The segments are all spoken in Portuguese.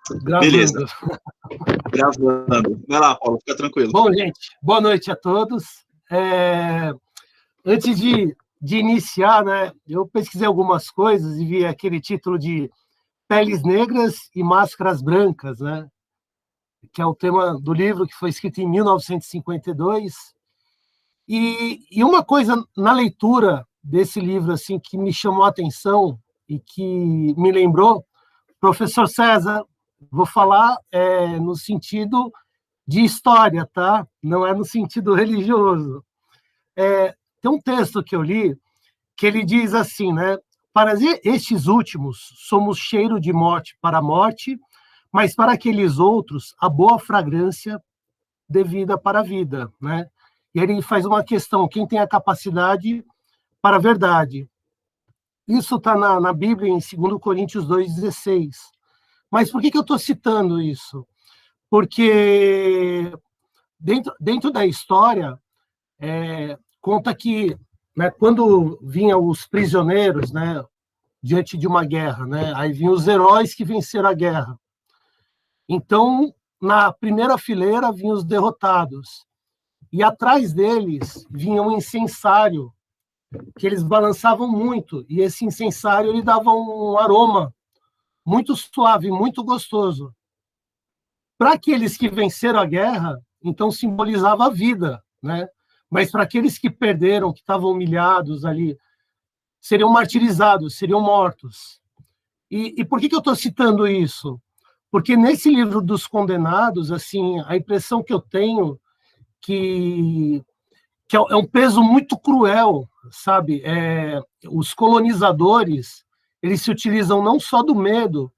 Beleza, Gravando. gravando. Vai lá, Paulo, fica tranquilo. Bom, gente, boa noite a todos. Antes de iniciar, né, eu pesquisei algumas coisas e vi aquele título de Peles Negras e Máscaras Brancas, né, que é o tema do livro que foi escrito em 1952. E uma coisa na leitura desse livro assim que me chamou a atenção e que me lembrou, professor César, vou falar no sentido de história, tá? Não é no sentido religioso. Tem um texto que eu li que ele diz assim, né? Para estes últimos, somos cheiro de morte para a morte, mas para aqueles outros, a boa fragrância de vida para a vida, né? E ele faz uma questão, quem tem a capacidade para a verdade? Isso está na Bíblia, em 2 Coríntios 2,16. Mas por que eu estou citando isso? Porque dentro da história, conta que, né, quando vinham os prisioneiros, né, diante de uma guerra, né, aí vinham os heróis que venceram a guerra. Então, na primeira fileira vinham os derrotados. E atrás deles vinha um incensário, que eles balançavam muito. E esse incensário ele dava um aroma muito suave, muito gostoso. Para aqueles que venceram a guerra, então simbolizava a vida, né? Mas para aqueles que perderam, que estavam humilhados ali, seriam martirizados, seriam mortos. E por que eu estou citando isso? Porque nesse livro dos Condenados, assim, a impressão que eu tenho que é um peso muito cruel, sabe? Os colonizadores, eles se utilizam não só do medo,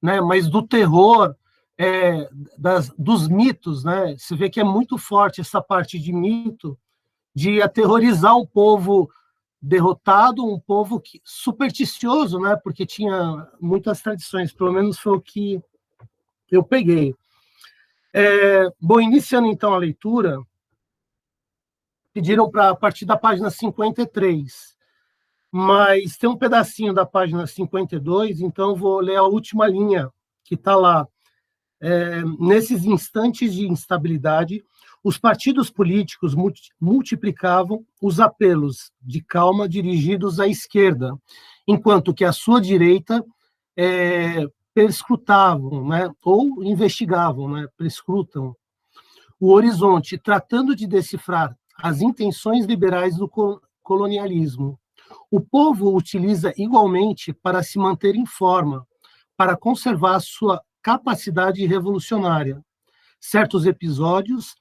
né, mas do terror, dos mitos, né? Você vê que é muito forte essa parte de mito, de aterrorizar um povo derrotado, um povo supersticioso, né? Porque tinha muitas tradições, pelo menos foi o que eu peguei. Bom, iniciando então a leitura, pediram para a partir da página 53, mas tem um pedacinho da página 52, então eu vou ler a última linha que está lá. Nesses instantes de instabilidade, os partidos políticos multiplicavam os apelos de calma dirigidos à esquerda, enquanto que a sua direita perscrutavam, né, ou investigavam, né, perscrutam o horizonte, tratando de decifrar as intenções liberais do colonialismo. O povo utiliza igualmente para se manter em forma, para conservar sua capacidade revolucionária. Certos episódios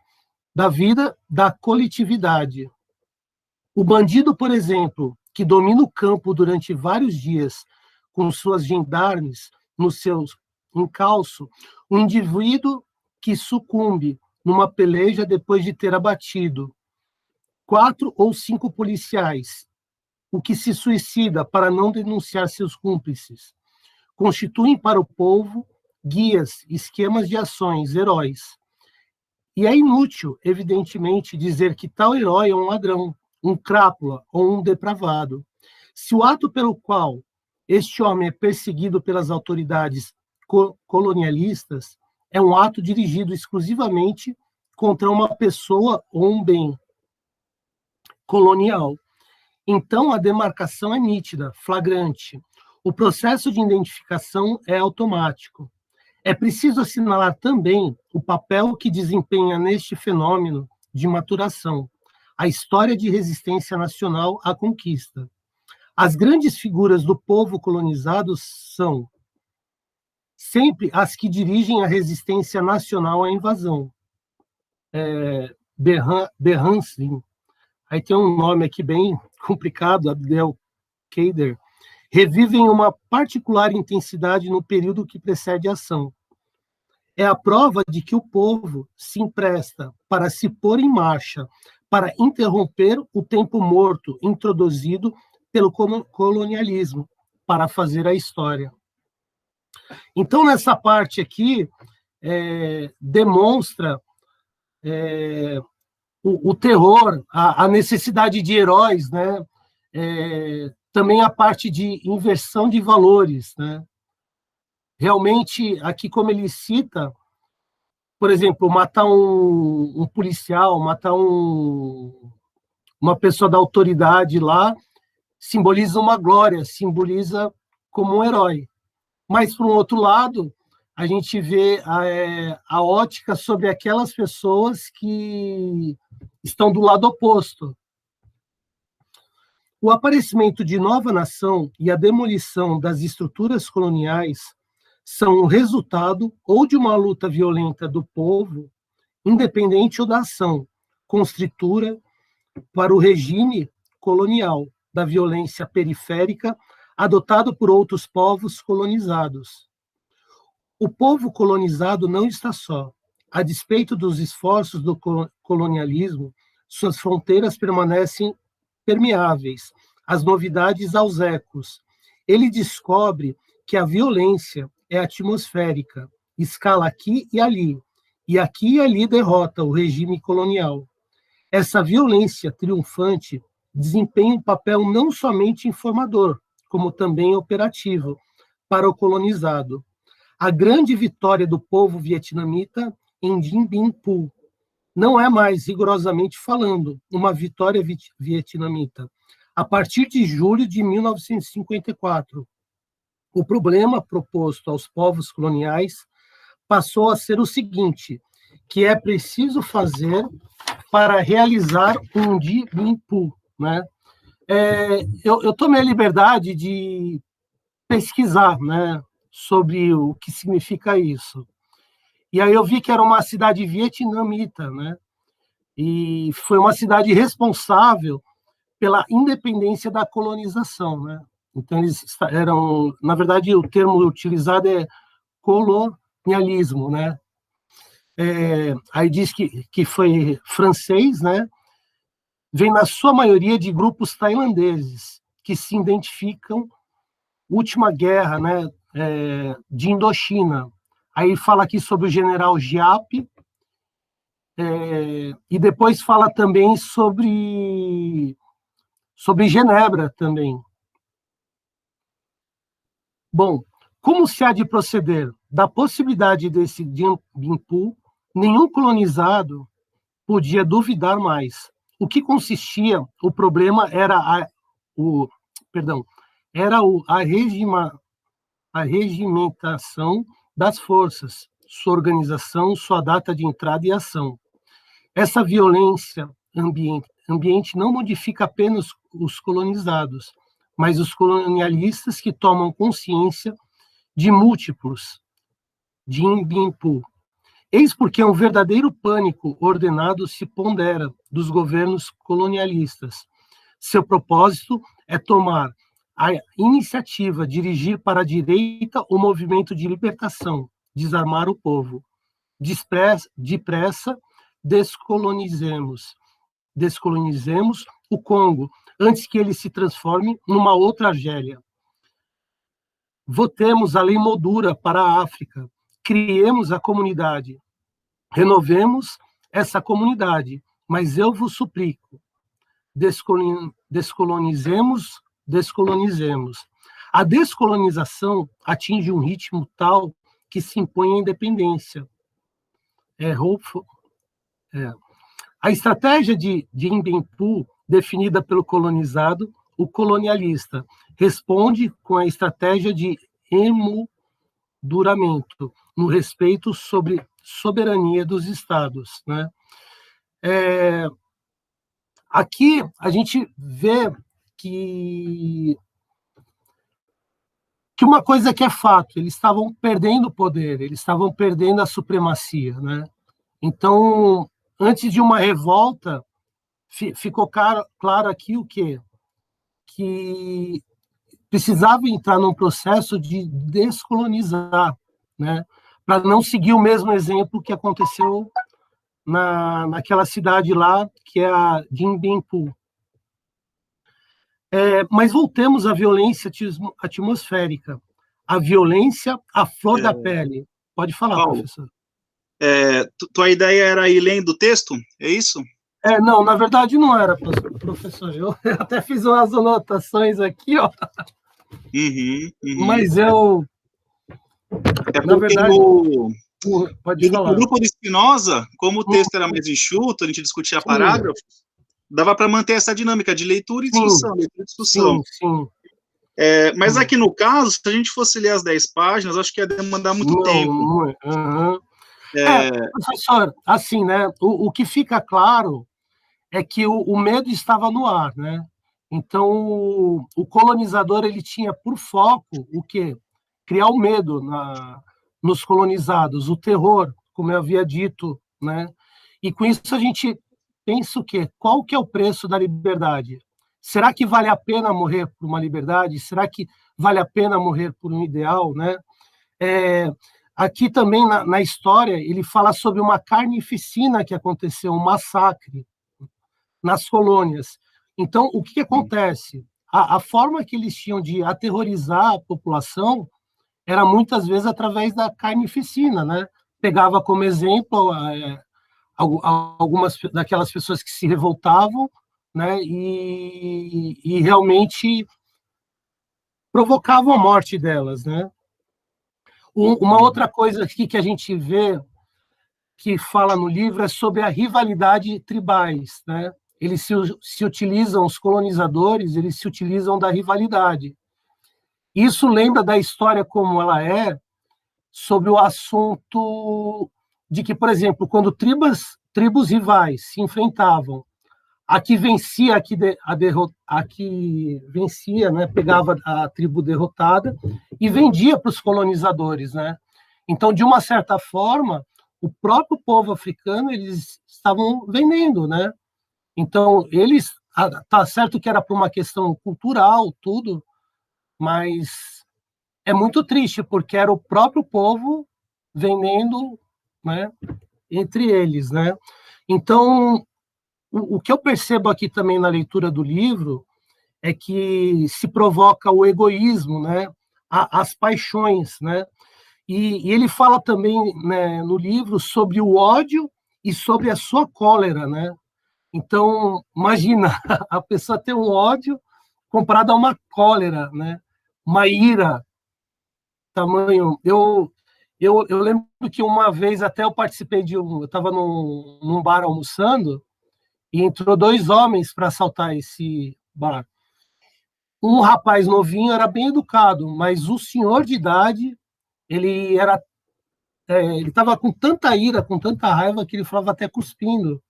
da vida da coletividade. O bandido, por exemplo, que domina o campo durante vários dias com suas gendarmes nos seus encalço, o indivíduo que sucumbe numa peleja depois de ter abatido 4 ou 5 policiais, o que se suicida para não denunciar seus cúmplices, constituem para o povo guias, esquemas de ações, heróis. E é inútil, evidentemente, dizer que tal herói é um ladrão, um crápula ou um depravado. Se o ato pelo qual este homem é perseguido pelas autoridades colonialistas é um ato dirigido exclusivamente contra uma pessoa ou um bem colonial, então a demarcação é nítida, flagrante. O processo de identificação é automático. É preciso assinalar também o papel que desempenha neste fenômeno de maturação, a história de resistência nacional à conquista. As grandes figuras do povo colonizado são sempre as que dirigem a resistência nacional à invasão. Berhanslin, aí tem um nome aqui bem complicado, Abdel Kader, revivem uma particular intensidade no período que precede a ação. É a prova de que o povo se empresta para se pôr em marcha, para interromper o tempo morto introduzido pelo colonialismo, para fazer a história. Então, nessa parte aqui, demonstra o terror, a necessidade de heróis, né? Também a parte de inversão de valores, né? realmente, aqui como ele cita, por exemplo, matar um policial, matar uma pessoa da autoridade lá, simboliza uma glória, simboliza como um herói. Mas, por um outro lado, a gente vê a ótica sobre aquelas pessoas que estão do lado oposto. O aparecimento de nova nação e a demolição das estruturas coloniais são o resultado ou de uma luta violenta do povo, independente ou da ação constritora para o regime colonial da violência periférica adotado por outros povos colonizados. O povo colonizado não está só. A despeito dos esforços do colonialismo, suas fronteiras permanecem permeáveis às novidades, aos ecos. Ele descobre que a violência é atmosférica, escala aqui e ali derrota o regime colonial. Essa violência triunfante desempenha um papel não somente informador, como também operativo para o colonizado. A grande vitória do povo vietnamita em Dien Bien Phu não é mais, rigorosamente falando, uma vitória vietnamita. A partir de julho de 1954, o problema proposto aos povos coloniais passou a ser o seguinte, que é preciso fazer para realizar um Dien Bien Phu, né? Eu tomei a liberdade de pesquisar, né, sobre o que significa isso. E aí eu vi que era uma cidade vietnamita, né? E foi uma cidade responsável pela independência da colonização, né? Então eles eram, na verdade, o termo utilizado é colonialismo, né? Aí diz que foi francês, né? Vem na sua maioria de grupos tailandeses que se identificam última guerra, né? De Indochina. Aí fala aqui sobre o general Giap, e depois fala também sobre Genebra também. Bom, como se há de proceder? Da possibilidade desse Dien Bien Phu, nenhum colonizado podia duvidar mais. O que consistia, o problema era a regimentação das forças, sua organização, sua data de entrada e ação. Essa violência ambiente não modifica apenas os colonizados, mas os colonialistas que tomam consciência de múltiplos Dien Bien Phu. Eis porque um verdadeiro pânico ordenado se pondera dos governos colonialistas. Seu propósito é tomar a iniciativa, dirigir para a direita o movimento de libertação, desarmar o povo. Depressa, descolonizemos o Congo, antes que ele se transforme numa outra Argélia. Votemos a lei moldura para a África, criemos a comunidade, renovemos essa comunidade, mas eu vos suplico, descolonizemos. A descolonização atinge um ritmo tal que se impõe a independência. A estratégia de Dien Bien Phu, definida pelo colonizado, o colonialista, responde com a estratégia de emolduramento, no respeito sobre soberania dos Estados, né? Aqui a gente vê que uma coisa que é fato, eles estavam perdendo o poder, eles estavam perdendo a supremacia, né? Então, antes de uma revolta, ficou claro aqui o quê? Que precisava entrar num processo de descolonizar, né? Para não seguir o mesmo exemplo que aconteceu naquela cidade lá, que é a Dien Bien Phu. Mas voltemos à violência atmosférica. A violência à flor da pele. Pode falar, Paulo, professor. Tua ideia era ir lendo o texto? É isso? Não, na verdade não era, professor. Eu até fiz umas anotações aqui, ó. Uhum. Mas eu É Na porque verdade, no pode falar. grupo de Spinoza, como o texto era mais enxuto, a gente discutia parágrafos, dava para manter essa dinâmica de leitura e discussão, leitura e discussão. Sim. Mas aqui no caso, se a gente fosse ler as 10 páginas, acho que ia demandar muito tempo. Professor, assim, né, o que fica claro é que o medo estava no ar, né? Então, o colonizador ele tinha por foco o quê? Criar o medo nos colonizados, o terror, como eu havia dito, né? E com isso a gente pensa o quê? Qual que é o preço da liberdade? Será que vale a pena morrer por uma liberdade? Será que vale a pena morrer por um ideal, né? Aqui também na história ele fala sobre uma carnificina que aconteceu, um massacre nas colônias. Então, o que acontece? A forma que eles tinham de aterrorizar a população era muitas vezes através da carnificina, né? Pegava como exemplo algumas daquelas pessoas que se revoltavam, né? E realmente provocavam a morte delas, né? Uma outra coisa aqui que a gente vê que fala no livro é sobre a rivalidade tribais, né? Eles se utilizam, os colonizadores, eles se utilizam da rivalidade. Isso lembra da história como ela é, sobre o assunto de que, por exemplo, quando tribos rivais se enfrentavam, a que vencia, a que vencia, né, pegava a tribo derrotada e vendia para os colonizadores, né? Então, de uma certa forma, o próprio povo africano eles estavam vendendo, né? Então, eles tá certo que era por uma questão cultural, tudo, mas é muito triste porque era o próprio povo vendendo, né, entre eles, né? Então, o que eu percebo aqui também na leitura do livro é que se provoca o egoísmo, né? As paixões, né? E ele fala também, né, no livro sobre o ódio e sobre a sua cólera, né? Então, imagina, a pessoa ter um ódio comparado a uma cólera, né? Uma ira, tamanho... Eu lembro que uma vez até eu participei eu estava num bar almoçando, e entrou dois homens para assaltar esse bar. Um rapaz novinho era bem educado, mas o senhor de idade, ele era, ele estava com tanta ira, com tanta raiva que ele falava até cuspindo.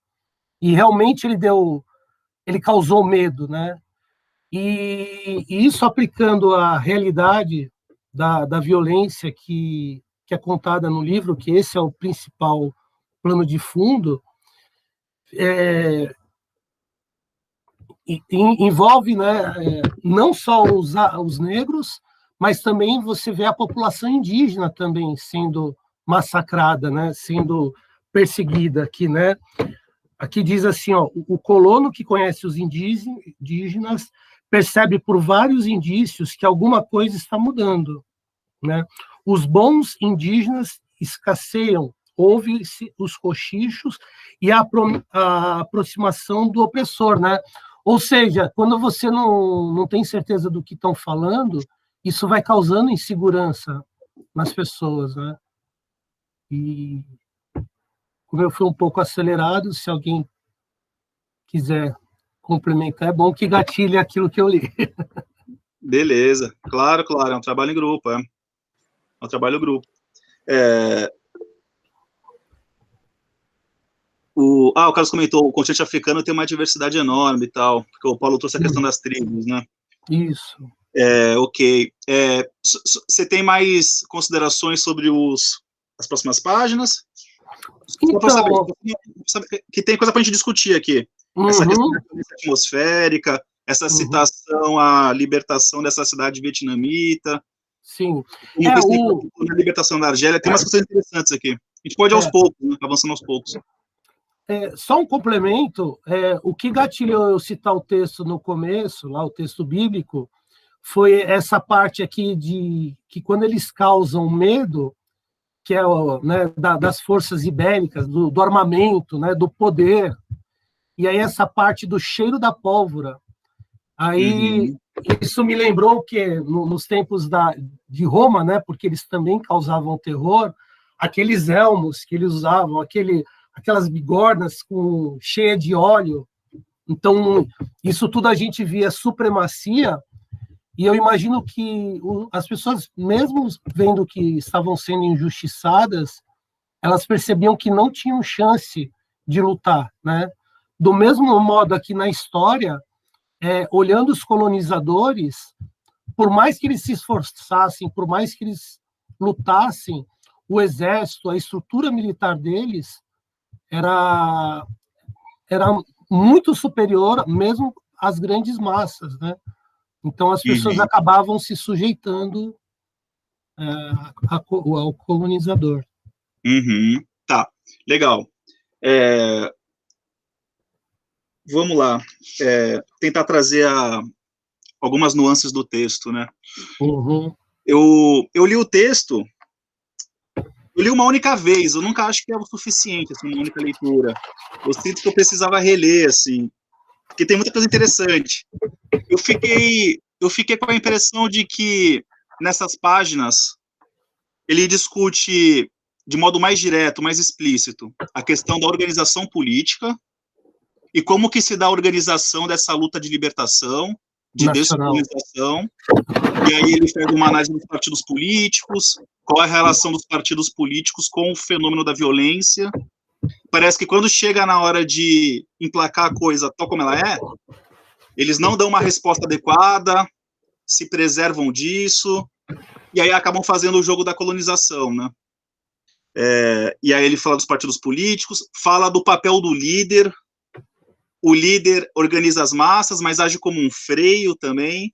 E realmente ele causou medo, né? E isso aplicando a realidade da violência que é contada no livro, que esse é o principal plano de fundo, envolve, né, não só os negros, mas também você vê a população indígena também sendo massacrada, né, sendo perseguida aqui, né? Aqui diz assim, ó, o colono que conhece os indígenas percebe por vários indícios que alguma coisa está mudando, né? Os bons indígenas escasseiam, ouve-se os cochichos e a aproximação do opressor, né? Ou seja, quando você não tem certeza do que estão falando, isso vai causando insegurança nas pessoas, né? E como eu fui um pouco acelerado, se alguém quiser complementar, é bom que gatilhe aquilo que eu li. Beleza, claro, é um trabalho em grupo, é um trabalho em grupo. O Carlos comentou, o continente africano tem uma diversidade enorme e tal, porque o Paulo trouxe a questão das tribos, né? Isso. Ok. Você tem mais considerações sobre as próximas páginas? Só para saber que tem coisa para a gente discutir aqui. Essa questão da violência atmosférica, essa citação à libertação dessa cidade vietnamita. Sim. Na libertação da Argélia, tem umas coisas interessantes aqui. A gente pode aos poucos, né, avançando aos poucos. Só um complemento, o que gatilhou eu citar o texto no começo, lá o texto bíblico, foi essa parte aqui de que quando eles causam medo, que é, né, das forças ibéricas, do armamento, né, do poder, e aí essa parte do cheiro da pólvora. Aí Isso me lembrou que nos tempos de Roma, né, porque eles também causavam terror, aqueles elmos que eles usavam, aquelas bigornas cheia de óleo. Então, isso tudo a gente via supremacia, e eu imagino que as pessoas, mesmo vendo que estavam sendo injustiçadas, elas percebiam que não tinham chance de lutar, né? Do mesmo modo aqui na história, olhando os colonizadores, por mais que eles se esforçassem, por mais que eles lutassem, o exército, a estrutura militar deles era muito superior mesmo às grandes massas, né? Então as pessoas acabavam se sujeitando ao colonizador. Tá, legal. Vamos lá, tentar trazer algumas nuances do texto, né? Eu li o texto, eu li uma única vez, eu nunca acho que é o suficiente, assim, uma única leitura. Eu sinto que eu precisava reler, assim, porque tem muita coisa interessante. Eu fiquei com a impressão de que, nessas páginas, ele discute de modo mais direto, mais explícito, a questão da organização política e como que se dá a organização dessa luta de libertação, de descolonização, e aí ele faz uma análise dos partidos políticos, qual é a relação dos partidos políticos com o fenômeno da violência. Parece que quando chega na hora de emplacar a coisa tal como ela é, eles não dão uma resposta adequada, se preservam disso, e aí acabam fazendo o jogo da colonização, né? E aí ele fala dos partidos políticos, fala do papel do líder, o líder organiza as massas, mas age como um freio também.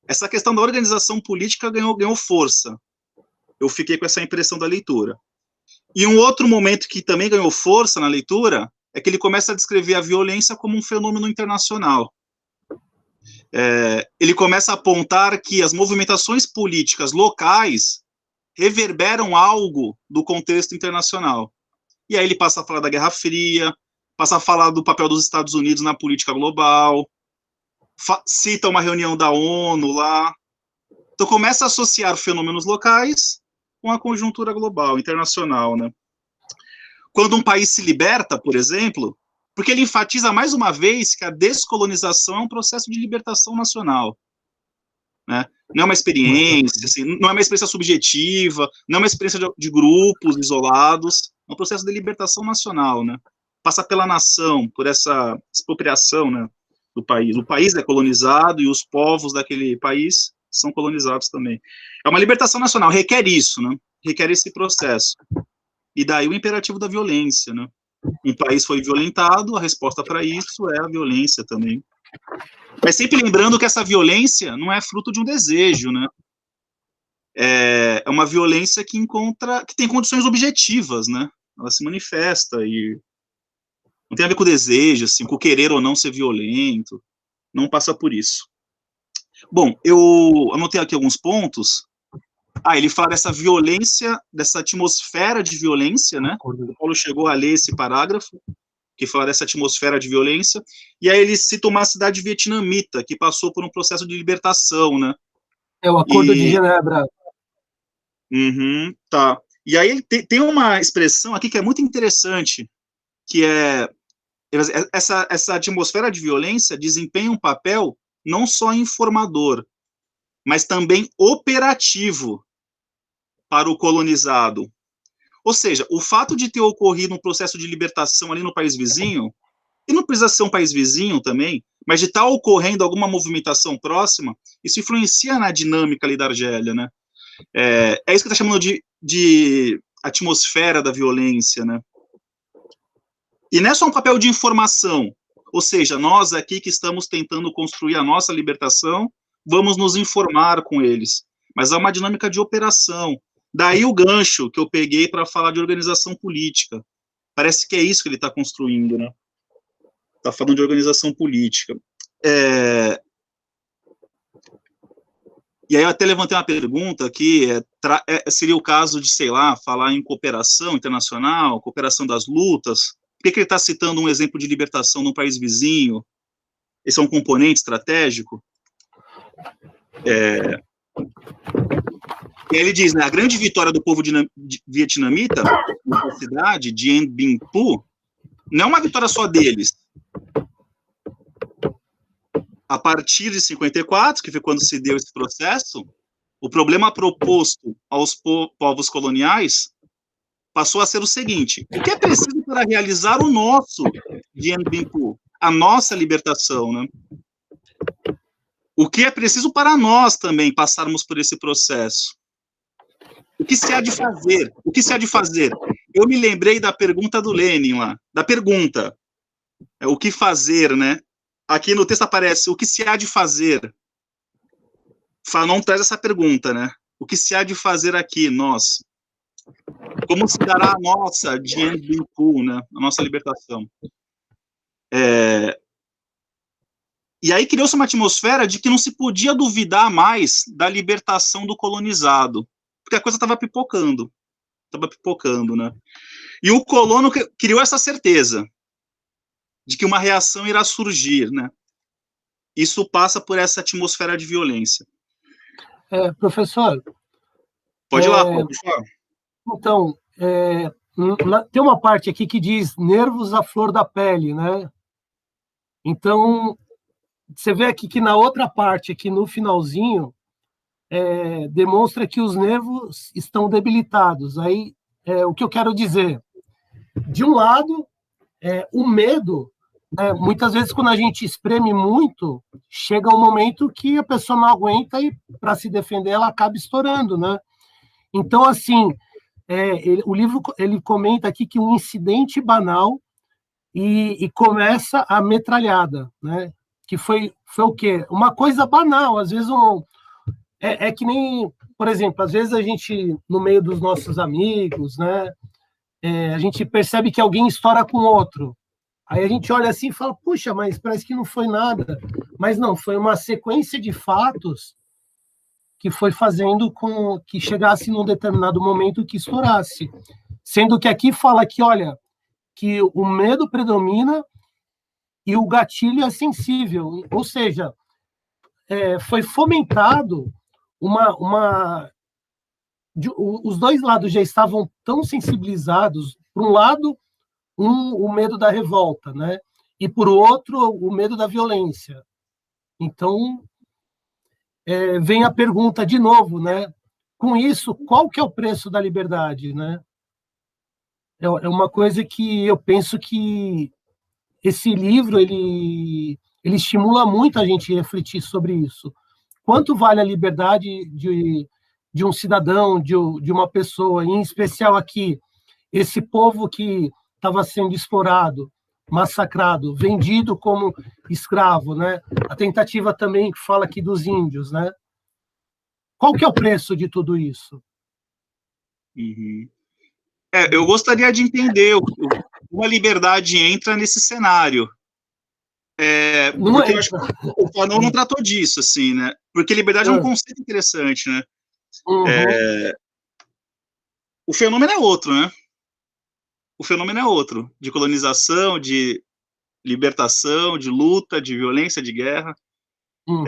Essa questão da organização política ganhou força. Eu fiquei com essa impressão da leitura. E um outro momento que também ganhou força na leitura é que ele começa a descrever a violência como um fenômeno internacional. Ele começa a apontar que as movimentações políticas locais reverberam algo do contexto internacional. E aí ele passa a falar da Guerra Fria, passa a falar do papel dos Estados Unidos na política global, cita uma reunião da ONU lá. Então começa a associar fenômenos locais com a conjuntura global, internacional, né? Quando um país se liberta, por exemplo, porque ele enfatiza mais uma vez que a descolonização é um processo de libertação nacional, né? Não é uma experiência, assim, não é uma experiência subjetiva, não é uma experiência de grupos isolados, é um processo de libertação nacional, né? Passa pela nação, por essa expropriação, né, do país. O país é colonizado e os povos daquele país são colonizados também. É uma libertação nacional, requer isso, né? Requer esse processo. E daí o imperativo da violência, né? Um país foi violentado, a resposta para isso é a violência também. Mas sempre lembrando que essa violência não é fruto de um desejo, né? É uma violência que tem condições objetivas, né? Ela se manifesta e não tem a ver com o desejo, assim, com o querer ou não ser violento, não passa por isso. Bom, eu anotei aqui alguns pontos. Ele fala dessa violência, dessa atmosfera de violência, né? O Paulo chegou a ler esse parágrafo, que fala dessa atmosfera de violência, e aí ele cita uma cidade vietnamita, que passou por um processo de libertação, né? É o Acordo de Genebra. Tá. E aí ele tem uma expressão aqui que é muito interessante, que é essa atmosfera de violência desempenha um papel não só informador, mas também operativo para o colonizado. Ou seja, o fato de ter ocorrido um processo de libertação ali no país vizinho, e não precisa ser um país vizinho também, mas de estar ocorrendo alguma movimentação próxima, isso influencia na dinâmica ali da Argélia, né? É isso que está chamando de atmosfera da violência, né? E não é só um papel de informação, ou seja, nós aqui que estamos tentando construir a nossa libertação, vamos nos informar com eles, mas há uma dinâmica de operação. Daí o gancho que eu peguei para falar de organização política. Parece que é isso que ele está construindo, né? Está falando de organização política. E aí eu até levantei uma pergunta aqui, seria o caso de, sei lá, falar em cooperação internacional, cooperação das lutas. Por que ele está citando um exemplo de libertação num país vizinho? Esse é um componente estratégico? E ele diz, né, a grande vitória do povo vietnamita na cidade de Dien Bien Phu não é uma vitória só deles. A partir de 54, que foi quando se deu esse processo, o problema proposto aos povos coloniais passou a ser o seguinte: o que é preciso para realizar o nosso Dien Bien Phu, a nossa libertação, né? O que é preciso para nós também passarmos por esse processo? O que se há de fazer? O que se há de fazer? Eu me lembrei da pergunta do Lenin lá, da pergunta, o que fazer, né? Aqui no texto aparece, o que se há de fazer? Fanon traz essa pergunta, né? O que se há de fazer aqui, nós? Como se dará a nossa Dien Bien Phu, né? A nossa libertação? E aí criou-se uma atmosfera de que não se podia duvidar mais da libertação do colonizado, porque a coisa estava pipocando, né? E o colono criou essa certeza de que uma reação irá surgir, né? Isso passa por essa atmosfera de violência. Professor... Pode ir lá, pode falar. Então, tem uma parte aqui que diz nervos à flor da pele, né? Então, você vê aqui que na outra parte, aqui no finalzinho, demonstra que os nervos estão debilitados. Aí, o que eu quero dizer? De um lado, o medo, né? Muitas vezes, quando a gente espreme muito, chega um momento que a pessoa não aguenta e, para se defender, ela acaba estourando, né? Então, assim, o livro ele comenta aqui que um incidente banal e começa a metralhada, né? Que foi o quê? Uma coisa banal, às vezes que nem, por exemplo, às vezes a gente, no meio dos nossos amigos, né? A gente percebe que alguém estoura com outro. Aí a gente olha assim e fala, puxa, mas parece que não foi nada. Mas não, foi uma sequência de fatos que foi fazendo com que chegasse num determinado momento que estourasse. Sendo que aqui fala que, olha, que o medo predomina e o gatilho é sensível. Ou seja, foi fomentado os dois lados já estavam tão sensibilizados. Por um lado, o medo da revolta, né? E, por outro, o medo da violência. Então, vem a pergunta de novo, né? Com isso, qual que é o preço da liberdade, né? É uma coisa que eu penso que esse livro ele estimula muito a gente a refletir sobre isso. Quanto vale a liberdade de um cidadão, de uma pessoa, em especial aqui, esse povo que estava sendo explorado, massacrado, vendido como escravo, né? A tentativa também que fala aqui dos índios, né? Qual que é o preço de tudo isso? Uhum. Eu gostaria de entender como a liberdade entra nesse cenário. Porque eu acho que o Fanon não tratou disso, assim, né? Porque liberdade é um conceito interessante, né? Uhum. O fenômeno é outro, né? O fenômeno é outro, de colonização, de libertação, de luta, de violência, de guerra. Uhum.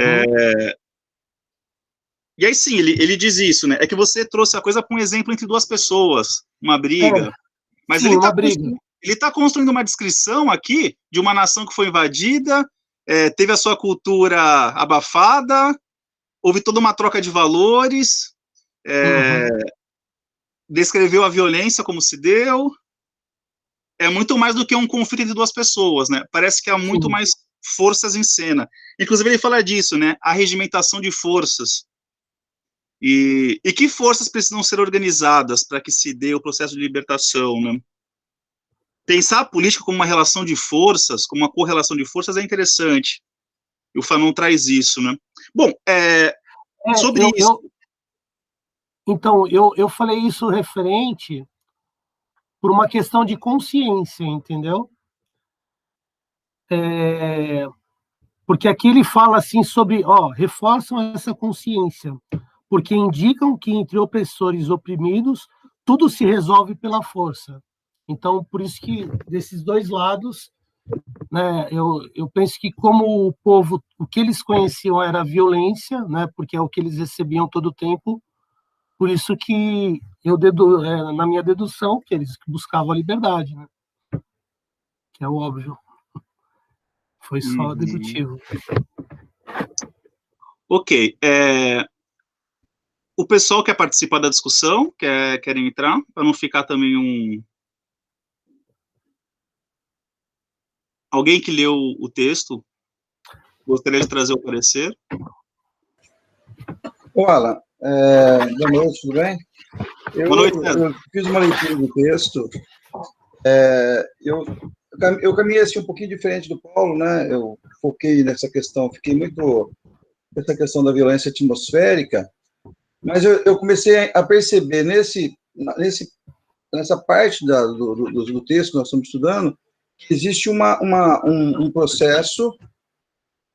E aí sim, ele diz isso, né? É que você trouxe a coisa para um exemplo entre duas pessoas, uma briga. Mas sim, ele está construindo uma descrição aqui de uma nação que foi invadida, teve a sua cultura abafada, houve toda uma troca de valores, descreveu a violência como se deu. É muito mais do que um conflito entre duas pessoas, né? Parece que há muito mais forças em cena. Inclusive ele fala disso, né? A regimentação de forças. E que forças precisam ser organizadas para que se dê o processo de libertação, né? Pensar a política como uma relação de forças, como uma correlação de forças, é interessante. E o Fanon traz isso, né? Bom, sobre isso... Então, eu falei isso referente por uma questão de consciência, entendeu? Porque aqui ele fala assim sobre, reforçam essa consciência, porque indicam que entre opressores e oprimidos, tudo se resolve pela força. Então, por isso que desses dois lados né, eu penso que como o povo, o que eles conheciam era a violência, né, porque é o que eles recebiam todo o tempo, por isso que na minha dedução, que eles buscavam a liberdade, né, que é óbvio, foi só dedutivo. Ok, o pessoal quer participar da discussão, querem entrar, para não ficar também Alguém que leu o texto, gostaria de trazer o parecer? Olá, boa noite, tudo bem? Boa noite, Pedro. Eu fiz uma leitura do texto, eu caminhei assim um pouquinho diferente do Paulo, né? Eu foquei nessa questão, fiquei muito nessa questão da violência atmosférica, mas eu comecei a perceber nessa parte do texto que nós estamos estudando, que existe um processo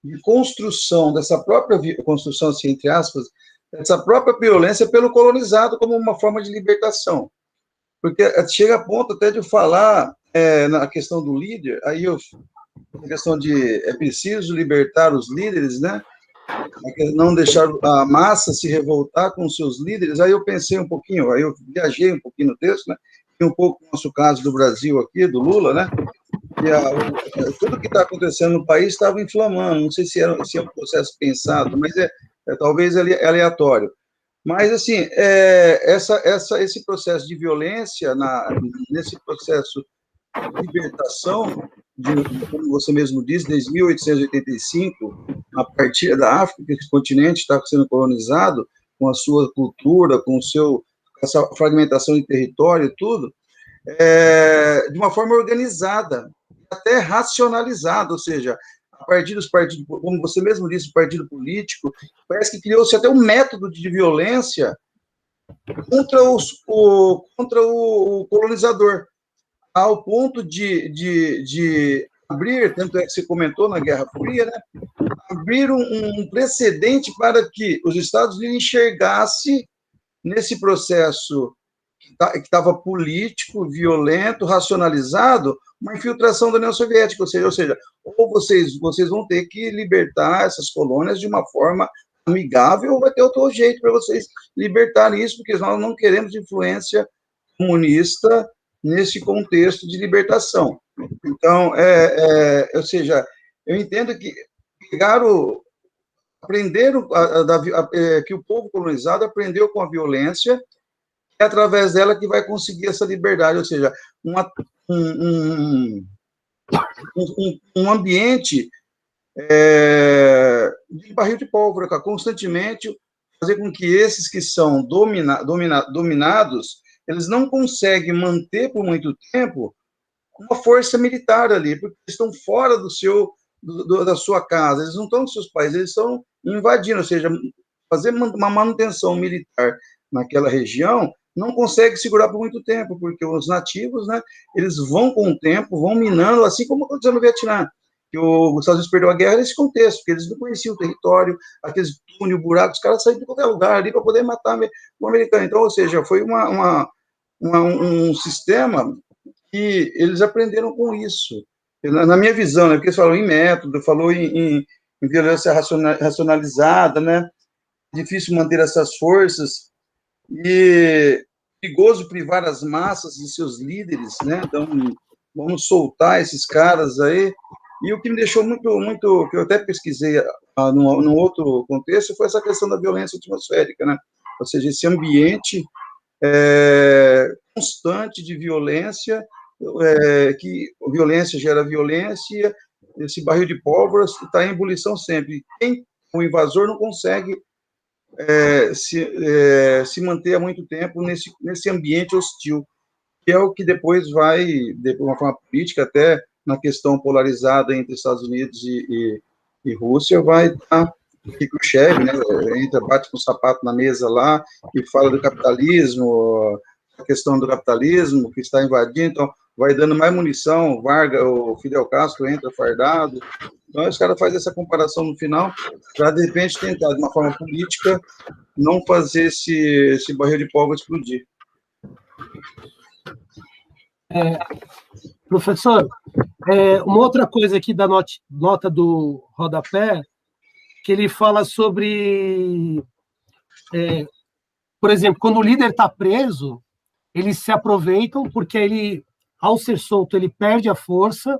de construção dessa própria construção, assim, entre aspas, essa própria violência pelo colonizado como uma forma de libertação. Porque chega a ponto até de falar na questão do líder, aí a questão de é preciso libertar os líderes, né? Não deixar a massa se revoltar com os seus líderes. Aí eu pensei um pouquinho, aí eu viajei um pouquinho no texto, né? E um pouco no nosso caso do Brasil aqui, do Lula, né? E tudo que está acontecendo no país estava inflamando. Não sei se é um processo pensado, mas talvez aleatório. Mas, assim, esse processo de violência, nesse processo de libertação, como você mesmo disse, desde 1885, a partir da África, que esse continente está sendo colonizado, com a sua cultura, com essa fragmentação de território e tudo, de uma forma organizada, até racionalizada, ou seja, a partir dos partidos, como você mesmo disse, o partido político, parece que criou-se até um método de violência contra o colonizador, ao ponto de abrir, tanto é que você comentou na Guerra Fria, né, abrir um precedente para que os Estados Unidos enxergassem nesse processo que estava político, violento, racionalizado, uma infiltração da União Soviética, ou seja, ou vocês vão ter que libertar essas colônias de uma forma amigável, ou vai ter outro jeito para vocês libertarem isso, porque nós não queremos influência comunista nesse contexto de libertação. Então, ou seja, eu entendo que aprenderam que o povo colonizado aprendeu com a violência, é através dela que vai conseguir essa liberdade, ou seja, um ambiente de barril de pólvora, constantemente fazer com que esses que são dominados, eles não conseguem manter por muito tempo uma força militar ali, porque eles estão fora da sua casa, eles não estão nos seus países, eles estão invadindo, ou seja, fazer uma manutenção militar naquela região não consegue segurar por muito tempo, porque os nativos, né, eles vão com o tempo, vão minando, assim como aconteceu no Vietnã, que os Estados Unidos perdeu a guerra nesse contexto, porque eles não conheciam o território, aqueles túneis, buracos, os caras saíram de qualquer lugar ali para poder matar o americano. Então, ou seja, foi um sistema que eles aprenderam com isso. Na minha visão, né, porque eles falam em método, falou em violência racionalizada, né, difícil manter essas forças, e perigoso privar as massas de seus líderes, né? Então, vamos soltar esses caras aí. E o que me deixou muito, que eu até pesquisei num outro contexto, foi essa questão da violência atmosférica, né? Ou seja, esse ambiente constante de violência, que violência gera violência, esse barril de pólvora está em ebulição sempre. O invasor não consegue se manter há muito tempo nesse ambiente hostil, que é o que depois vai, de uma forma política, até na questão polarizada entre Estados Unidos e Rússia, vai estar que Khrushchev, né, entra, bate com o sapato na mesa lá, e fala do capitalismo, a questão do capitalismo que está invadindo, então vai dando mais munição, o Fidel Castro entra fardado, então os caras fazem essa comparação no final, para de repente tentar, de uma forma política, não fazer esse barril de pólvora explodir. Professor, uma outra coisa aqui da nota do rodapé, que ele fala sobre, por exemplo, quando o líder está preso, eles se aproveitam porque ele, ao ser solto, ele perde a força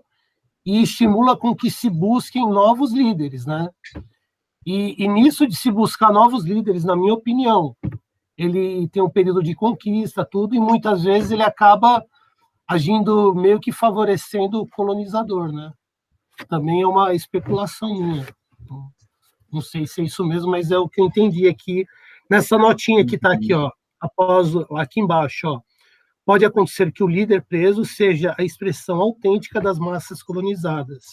e estimula com que se busquem novos líderes, né? E nisso de se buscar novos líderes, na minha opinião, ele tem um período de conquista, tudo, e muitas vezes ele acaba agindo meio que favorecendo o colonizador, né? Também é uma especulação minha. Não sei se é isso mesmo, mas é o que eu entendi aqui, nessa notinha que está aqui, ó, aqui embaixo, ó. Pode acontecer que o líder preso seja a expressão autêntica das massas colonizadas.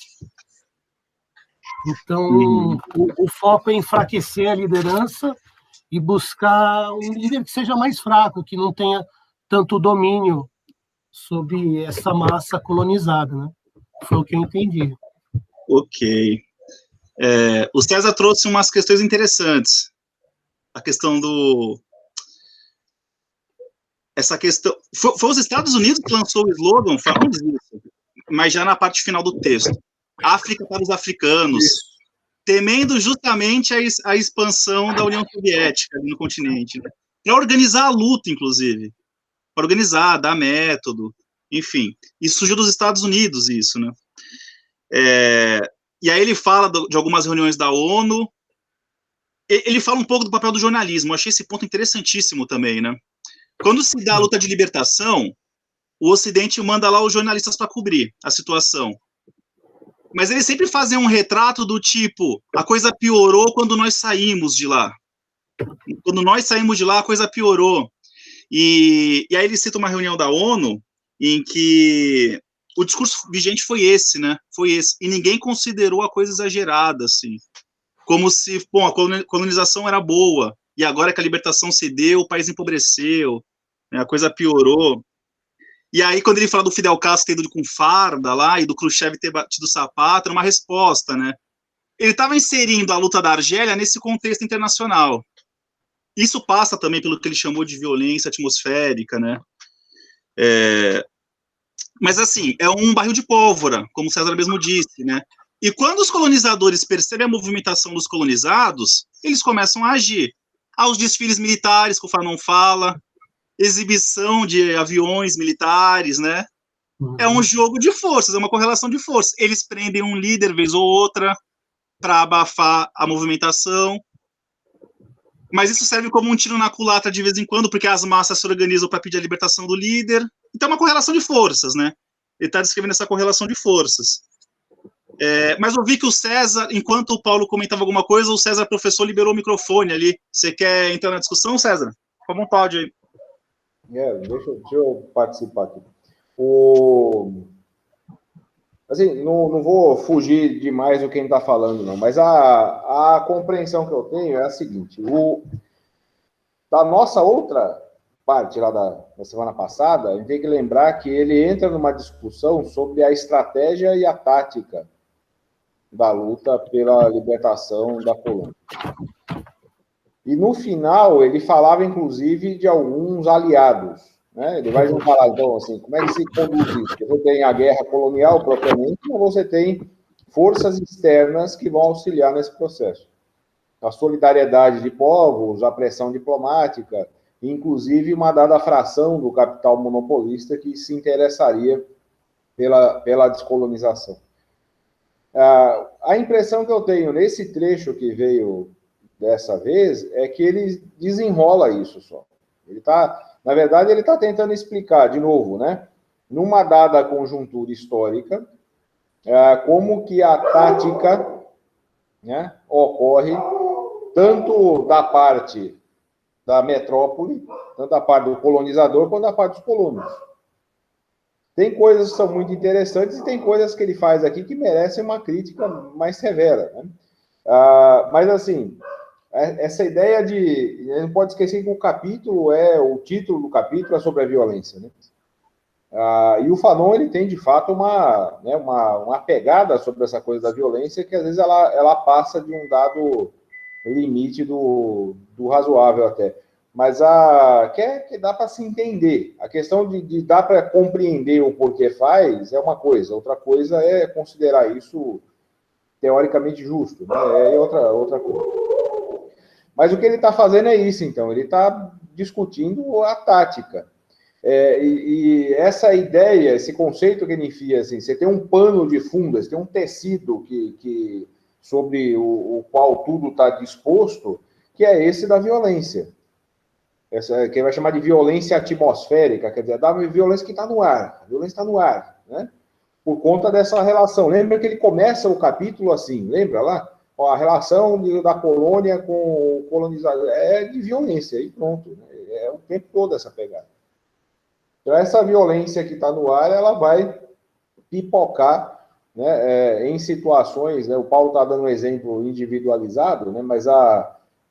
Então, o foco é enfraquecer a liderança e buscar um líder que seja mais fraco, que não tenha tanto domínio sobre essa massa colonizada, né? Foi o que eu entendi. Ok. O César trouxe umas questões interessantes. A questão do... Essa questão... Foi os Estados Unidos que lançou o slogan, falamos disso, mas já na parte final do texto. África para os africanos, temendo justamente a expansão da União Soviética ali no continente, né? Para organizar a luta, inclusive. Para organizar, dar método, enfim. Isso surgiu dos Estados Unidos, isso, né? E aí ele fala de algumas reuniões da ONU, ele fala um pouco do papel do jornalismo, eu achei esse ponto interessantíssimo também, né? Quando se dá a luta de libertação, o Ocidente manda lá os jornalistas para cobrir a situação. Mas eles sempre fazem um retrato do tipo, a coisa piorou quando nós saímos de lá. Quando nós saímos de lá, a coisa piorou. E aí ele cita uma reunião da ONU em que o discurso vigente foi esse, né? Foi esse. E ninguém considerou a coisa exagerada, assim. Como se, bom, a colonização era boa, e agora que a libertação se deu, o país empobreceu, né, a coisa piorou. E aí, quando ele fala do Fidel Castro ter ido com farda lá, e do Khrushchev ter batido sapato, era uma resposta, né? Ele estava inserindo a luta da Argélia nesse contexto internacional. Isso passa também pelo que ele chamou de violência atmosférica, né? Mas, assim, é um barril de pólvora, como o César mesmo disse, né? E quando os colonizadores percebem a movimentação dos colonizados, eles começam a agir. Há os desfiles militares, que o Fanon fala, exibição de aviões militares, né? É um jogo de forças, é uma correlação de forças. Eles prendem um líder, vez ou outra, para abafar a movimentação. Mas isso serve como um tiro na culatra de vez em quando, porque as massas se organizam para pedir a libertação do líder. Então é uma correlação de forças, né? Ele está descrevendo essa correlação de forças. Mas eu vi que o César, enquanto o Paulo comentava alguma coisa, o César, professor, liberou o microfone ali. Você quer entrar na discussão, César? Fica à vontade aí. Deixa eu participar aqui. Assim, não vou fugir demais do que a gente está falando, não, mas a compreensão que eu tenho é a seguinte: da nossa outra parte lá da semana passada, a gente tem que lembrar que ele entra numa discussão sobre a estratégia e a tática da luta pela libertação da Colômbia. E no final, ele falava, inclusive, de alguns aliados, né? Ele vai falar, então, assim, como é que se conduz isso? Você tem a guerra colonial, propriamente, ou você tem forças externas que vão auxiliar nesse processo? A solidariedade de povos, a pressão diplomática, inclusive uma dada fração do capital monopolista que se interessaria pela descolonização. A impressão que eu tenho nesse trecho que veio dessa vez é que ele desenrola isso só. Na verdade, ele está tentando explicar, de novo, né, numa dada conjuntura histórica, como que a tática, né, ocorre tanto da parte da metrópole, tanto da parte do colonizador, quanto da parte dos colonos. Tem coisas que são muito interessantes e tem coisas que ele faz aqui que merecem uma crítica mais severa, né? Mas, assim, essa ideia de... Não pode esquecer que o título do capítulo é sobre a violência, né? E o Fanon, ele tem, de fato, uma pegada sobre essa coisa da violência que, às vezes, ela passa de um dado limite do razoável até. mas que dá para se entender. A questão de dar para compreender o porquê faz é uma coisa, outra coisa é considerar isso teoricamente justo, né? É outra coisa. Mas o que ele está fazendo é isso, então, ele está discutindo a tática. E essa ideia, esse conceito que ele enfia, assim, você tem um pano de fundo, você tem um tecido sobre o qual tudo está disposto, que é esse da violência. Essa, que ele vai chamar de violência atmosférica, quer dizer, da violência que está no ar. A violência está no ar, né? Por conta dessa relação. Lembra que ele começa o capítulo assim, lembra lá? A relação da colônia com o colonizador é de violência, e pronto. Né? É o tempo todo essa pegada. Então, essa violência que está no ar, ela vai pipocar, né, em situações, né, o Paulo está dando um exemplo individualizado, né, mas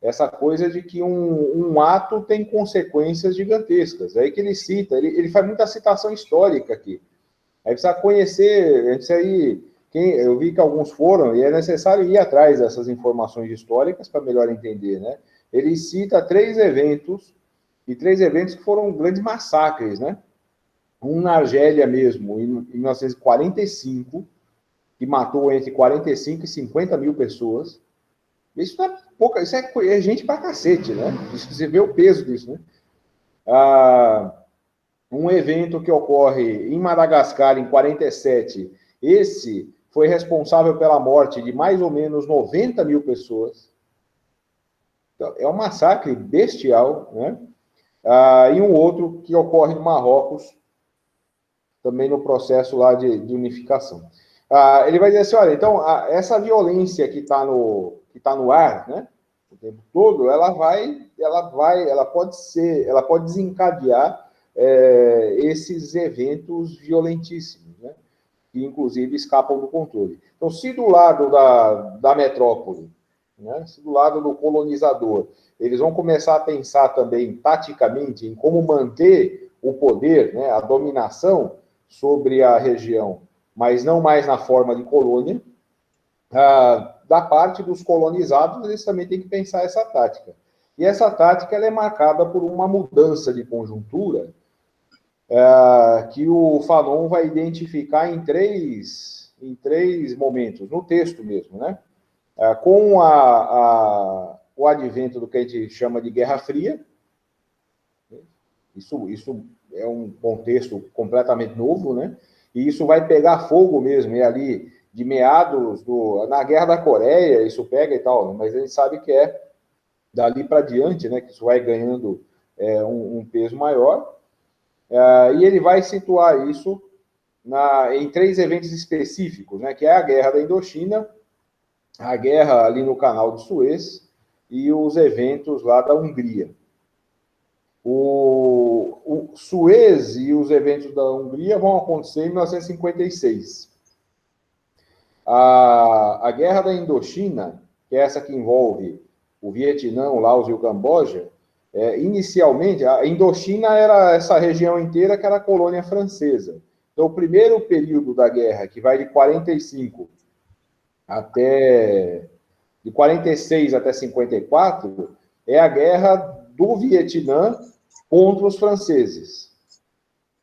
essa coisa de que um ato tem consequências gigantescas. É aí que ele cita, ele faz muita citação histórica aqui. Aí precisa conhecer, precisa ir, eu vi que alguns foram, e é necessário ir atrás dessas informações históricas para melhor entender, né? Ele cita 3 eventos, e 3 eventos que foram grandes massacres, né? Um na Argélia mesmo, em 1945, que matou entre 45 e 50 mil pessoas. Isso não é pouca, isso é gente pra cacete, né? Você vê o peso disso, né? Um evento que ocorre em Madagascar, em 47, esse foi responsável pela morte de mais ou menos 90 mil pessoas. Então, é um massacre bestial, né? E um outro que ocorre no Marrocos, também no processo lá de unificação. Ele vai dizer assim, olha, então, essa violência que está no ar, né, o tempo todo, ela pode desencadear esses eventos violentíssimos, né, que inclusive escapam do controle. Então, se do lado da metrópole, né, se do lado do colonizador, eles vão começar a pensar também taticamente em como manter o poder, né, a dominação sobre a região, mas não mais na forma de colônia, da parte dos colonizados, eles também têm que pensar essa tática. E essa tática ela é marcada por uma mudança de conjuntura que o Fanon vai identificar em três momentos, no texto mesmo, né? Com o advento do que a gente chama de Guerra Fria, isso é um contexto completamente novo, né? E isso vai pegar fogo mesmo, e ali de meados na Guerra da Coreia, isso pega e tal, né? Mas a gente sabe que é dali para diante, né? Que isso vai ganhando um peso maior. E ele vai situar isso em 3 eventos específicos, né? Que é a Guerra da Indochina, a guerra ali no Canal de Suez e os eventos lá da Hungria. O Suez e os eventos da Hungria vão acontecer em 1956. A Guerra da Indochina, que é essa que envolve o Vietnã, o Laos e o Camboja, inicialmente, a Indochina era essa região inteira que era colônia francesa. Então, o primeiro período da guerra, que vai de 46 até 54, é a guerra do Vietnã contra os franceses.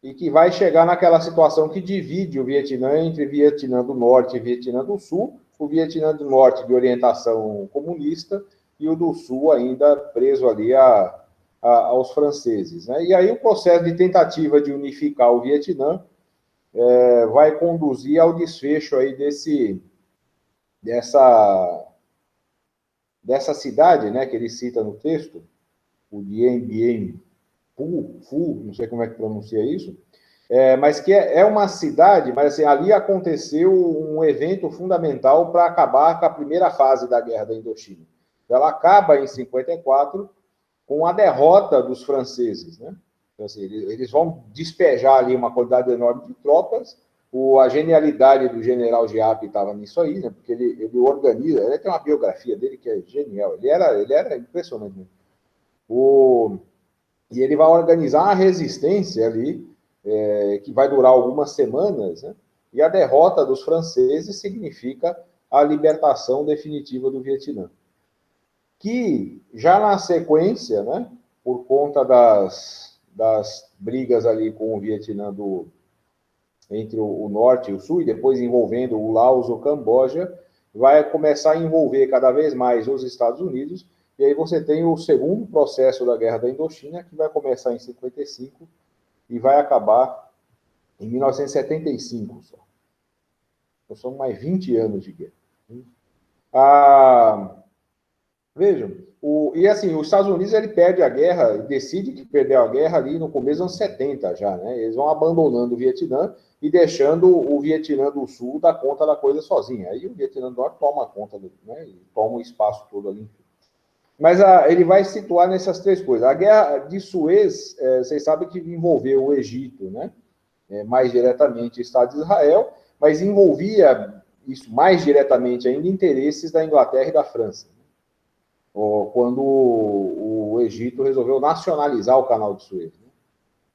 E que vai chegar naquela situação que divide o Vietnã entre Vietnã do Norte e Vietnã do Sul, o Vietnã do Norte de orientação comunista e o do Sul ainda preso ali aos franceses, né? E aí o processo de tentativa de unificar o Vietnã vai conduzir ao desfecho aí dessa cidade, né, que ele cita no texto, o Dien Bien Phu, não sei como é que pronuncia isso, mas que é uma cidade, mas assim, ali aconteceu um evento fundamental para acabar com a primeira fase da Guerra da Indochina. Ela acaba em 54 com a derrota dos franceses, né? Então, assim, eles vão despejar ali uma quantidade enorme de tropas. A genialidade do general Giap estava nisso aí, né? Porque ele organiza, ele tem uma biografia dele que é genial, ele era impressionante mesmo. E ele vai organizar a resistência ali, que vai durar algumas semanas, né? E a derrota dos franceses significa a libertação definitiva do Vietnã. Que, já na sequência, né, por conta das brigas ali com o Vietnã entre o norte e o sul, e depois envolvendo o Laos ou Camboja, vai começar a envolver cada vez mais os Estados Unidos, e aí você tem o segundo processo da Guerra da Indochina, que vai começar em 55 e vai acabar em 1975 só. Então, são mais 20 anos de guerra. Vejam, e assim, os Estados Unidos ele perde a guerra, decide que perdeu a guerra ali no começo dos anos 70 já, né? Eles vão abandonando o Vietnã e deixando o Vietnã do Sul dar conta da coisa sozinho. Aí o Vietnã do Norte toma conta, né? Toma o espaço todo ali. Mas ele vai situar nessas três coisas. A guerra de Suez, vocês sabem que envolveu o Egito, né? Mais diretamente o Estado de Israel, mas envolvia isso mais diretamente ainda interesses da Inglaterra e da França. Quando o Egito resolveu nacionalizar o Canal de Suez, né?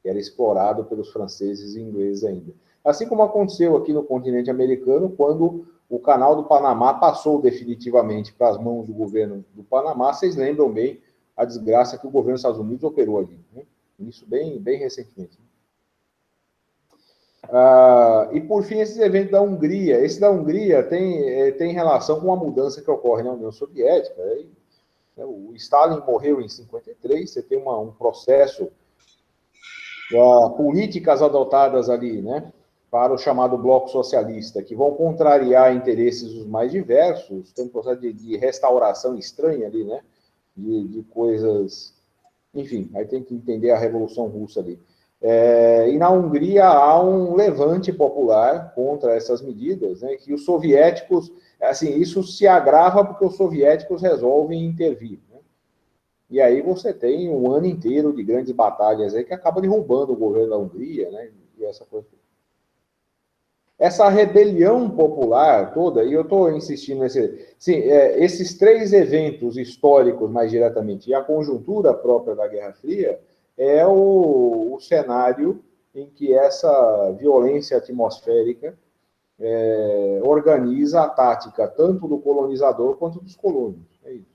Que era explorado pelos franceses e ingleses ainda. Assim como aconteceu aqui no continente americano, quando o Canal do Panamá passou definitivamente para as mãos do governo do Panamá. Vocês lembram bem a desgraça que o governo dos Estados Unidos operou ali, né? Isso bem recentemente. E, por fim, esses eventos da Hungria. Esse da Hungria tem relação com uma mudança que ocorre na União Soviética. O Stalin morreu em 53, você tem um processo, políticas adotadas ali, né, para o chamado bloco socialista, que vão contrariar interesses os mais diversos, tem um processo de restauração estranha ali, né, de coisas... Enfim, aí tem que entender a Revolução Russa ali. E na Hungria há um levante popular contra essas medidas, né, que os soviéticos... Assim, isso se agrava porque os soviéticos resolvem intervir, né? E aí você tem um ano inteiro de grandes batalhas aí que acaba derrubando o governo da Hungria, né? E essa coisa. Essa rebelião popular toda, e eu estou insistindo esses três eventos históricos mais diretamente, e a conjuntura própria da Guerra Fria, é o cenário em que essa violência atmosférica organiza a tática tanto do colonizador quanto dos colônios. É isso.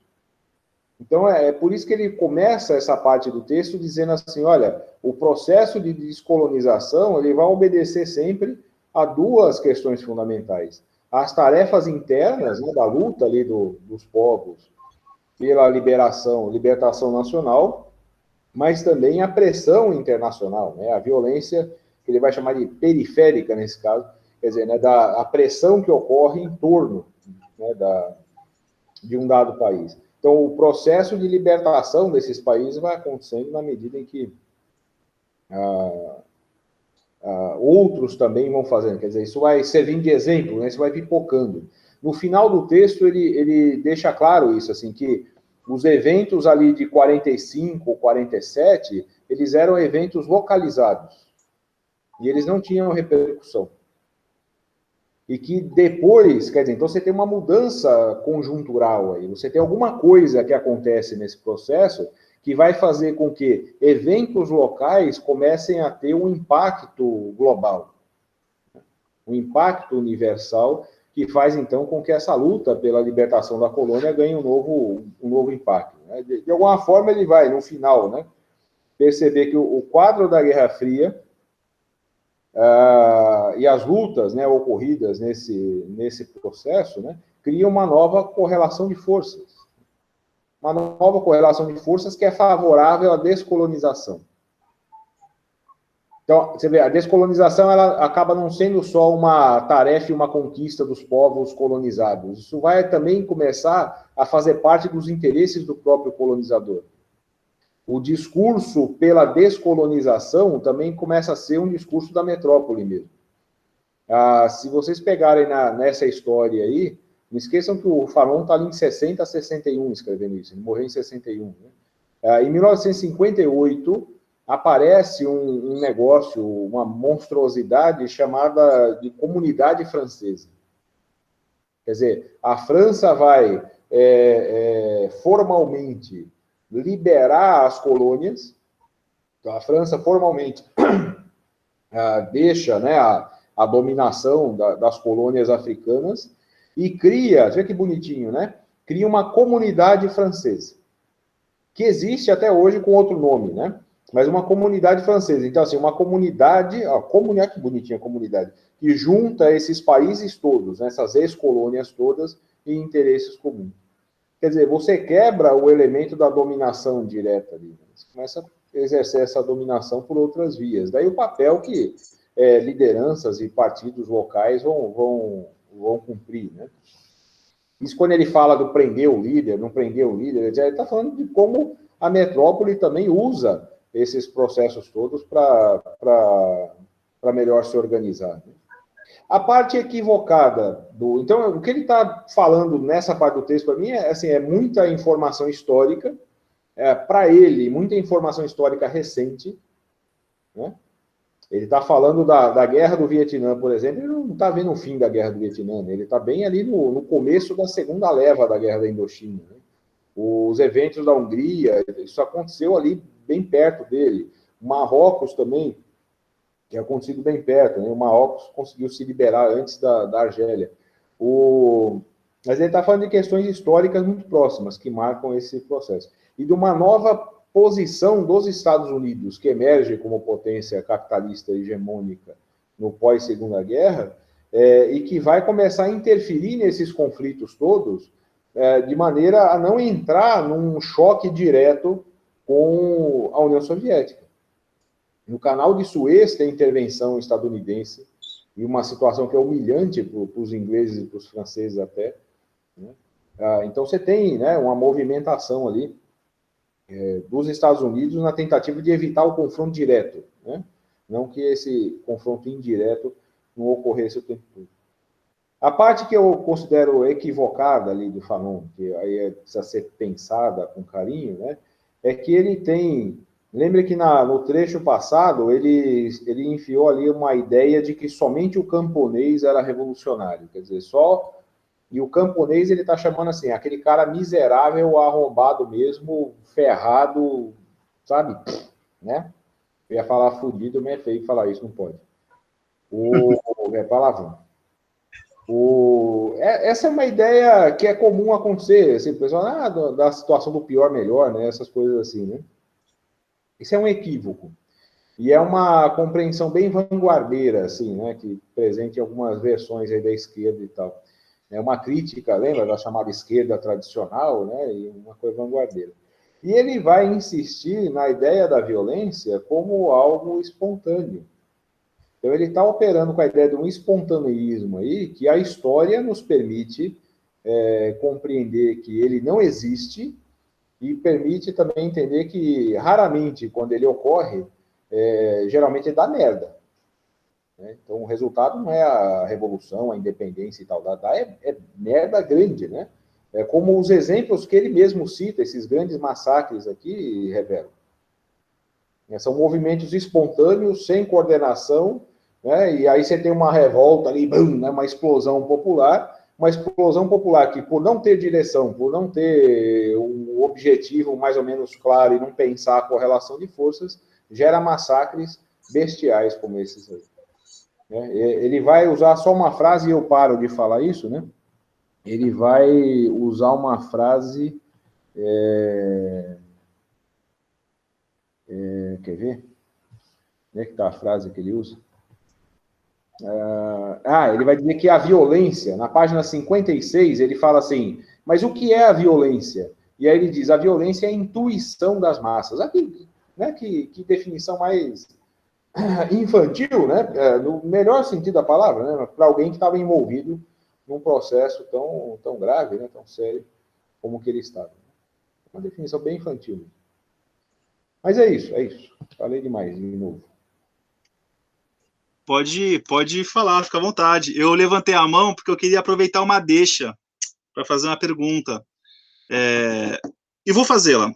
Então, é por isso que ele começa essa parte do texto dizendo assim, olha, o processo de descolonização ele vai obedecer sempre a duas questões fundamentais. As tarefas internas, né, da luta ali dos povos pela libertação nacional, mas também a pressão internacional, né, a violência, que ele vai chamar de periférica nesse caso, quer dizer, né, a pressão que ocorre em torno, né, de um dado país. Então, o processo de libertação desses países vai acontecendo na medida em que outros também vão fazendo. Quer dizer, isso vai servindo de exemplo, né, isso vai pipocando. No final do texto, ele deixa claro isso, assim, que os eventos ali de 45 ou 47, eles eram eventos localizados. E eles não tinham repercussão. E que depois, quer dizer, então você tem uma mudança conjuntural aí, você tem alguma coisa que acontece nesse processo que vai fazer com que eventos locais comecem a ter um impacto global, um impacto universal, que faz, então, com que essa luta pela libertação da colônia ganhe um novo impacto, né? De alguma forma, ele vai, no final, né, perceber que o quadro da Guerra Fria e as lutas, né, ocorridas nesse processo, né, criam uma nova correlação de forças. Uma nova correlação de forças que é favorável à descolonização. Então, você vê, a descolonização ela acaba não sendo só uma tarefa e uma conquista dos povos colonizados. Isso vai também começar a fazer parte dos interesses do próprio colonizador. O discurso pela descolonização também começa a ser um discurso da metrópole mesmo. Se vocês pegarem nessa história aí, não esqueçam que o Fanon está ali em 60 a 61 escrevendo isso, ele morreu em 61. Né? Em 1958, aparece um negócio, uma monstruosidade chamada de Comunidade Francesa. Quer dizer, a França vai formalmente liberar as colônias, então a França formalmente deixa, né, a dominação das colônias africanas e cria, veja que bonitinho, né? Cria uma comunidade francesa. que existe até hoje com outro nome, né? Mas uma comunidade francesa. Então, assim, uma comunidade, que bonitinha a comunidade, que junta esses países todos, né, essas ex-colônias todas, em interesses comuns. Quer dizer, você quebra o elemento da dominação direta ali, né? Você começa a exercer essa dominação por outras vias. Daí o papel que lideranças e partidos locais vão cumprir, né? Isso quando ele fala do prender o líder, não prender o líder, ele está falando de como a metrópole também usa esses processos todos para melhor se organizar, né? A parte equivocada do... Então, o que ele está falando nessa parte do texto, para mim, é muita informação histórica, para ele, muita informação histórica recente, né? Ele está falando da Guerra do Vietnã, por exemplo, ele não está vendo o fim da Guerra do Vietnã, né? Ele está bem ali no começo da segunda leva da Guerra da Indochina, né? Os eventos da Hungria, isso aconteceu ali bem perto dele. Marrocos também, que acontecido bem perto, né? O Marrocos conseguiu se liberar antes da Argélia. Mas ele está falando de questões históricas muito próximas, que marcam esse processo. E de uma nova posição dos Estados Unidos, que emerge como potência capitalista hegemônica no pós-Segunda Guerra, e que vai começar a interferir nesses conflitos todos, de maneira a não entrar num choque direto com a União Soviética. No canal de Suez tem intervenção estadunidense, e uma situação que é humilhante para os ingleses e para os franceses até, né? Então você tem, né, uma movimentação ali dos Estados Unidos na tentativa de evitar o confronto direto, né? Não que esse confronto indireto não ocorresse o tempo todo. A parte que eu considero equivocada ali do Fanon, que aí precisa ser pensada com carinho, né, é que ele tem... Lembra que no trecho passado ele enfiou ali uma ideia de que somente o camponês era revolucionário, quer dizer, só... E o camponês ele está chamando assim, aquele cara miserável, arrombado mesmo, ferrado, sabe? Né? Eu ia falar fudido, mas é feio falar isso, não pode. É palavrão. Essa é uma ideia que é comum acontecer, assim, o pessoal, da situação do pior melhor, né? Essas coisas assim, né? Isso é um equívoco. E é uma compreensão bem vanguardeira, assim, né? Que presente em algumas versões aí da esquerda e tal. É uma crítica, lembra, da chamada esquerda tradicional, né? E uma coisa vanguardeira. E ele vai insistir na ideia da violência como algo espontâneo. Então, ele está operando com a ideia de um espontaneísmo aí, que a história nos permite compreender que ele não existe e permite também entender que, raramente, quando ele ocorre, geralmente dá merda. Né? Então, o resultado não é a revolução, a independência e tal, é merda grande, né? É como os exemplos que ele mesmo cita, esses grandes massacres aqui, revelam. São movimentos espontâneos, sem coordenação, né? E aí você tem uma revolta ali, bum, né? Uma explosão popular que, por não ter direção, por não ter um objetivo mais ou menos claro e não pensar a correlação de forças, gera massacres bestiais como esses aí. Ele vai usar só uma frase, e eu paro de falar isso, né? Ele vai usar uma frase... quer ver? Onde é que está a frase que ele usa? Ele vai dizer que a violência, na página 56, ele fala assim, mas o que é a violência? E aí ele diz, a violência é a intuição das massas. Aqui, né, que definição mais infantil, né? No melhor sentido da palavra, né? Para alguém que estava envolvido num processo tão grave, né? Tão sério como que ele estava. Uma definição bem infantil. Mas é isso. Falei demais, de novo. Pode falar, fica à vontade. Eu levantei a mão porque eu queria aproveitar uma deixa para fazer uma pergunta. E vou fazê-la.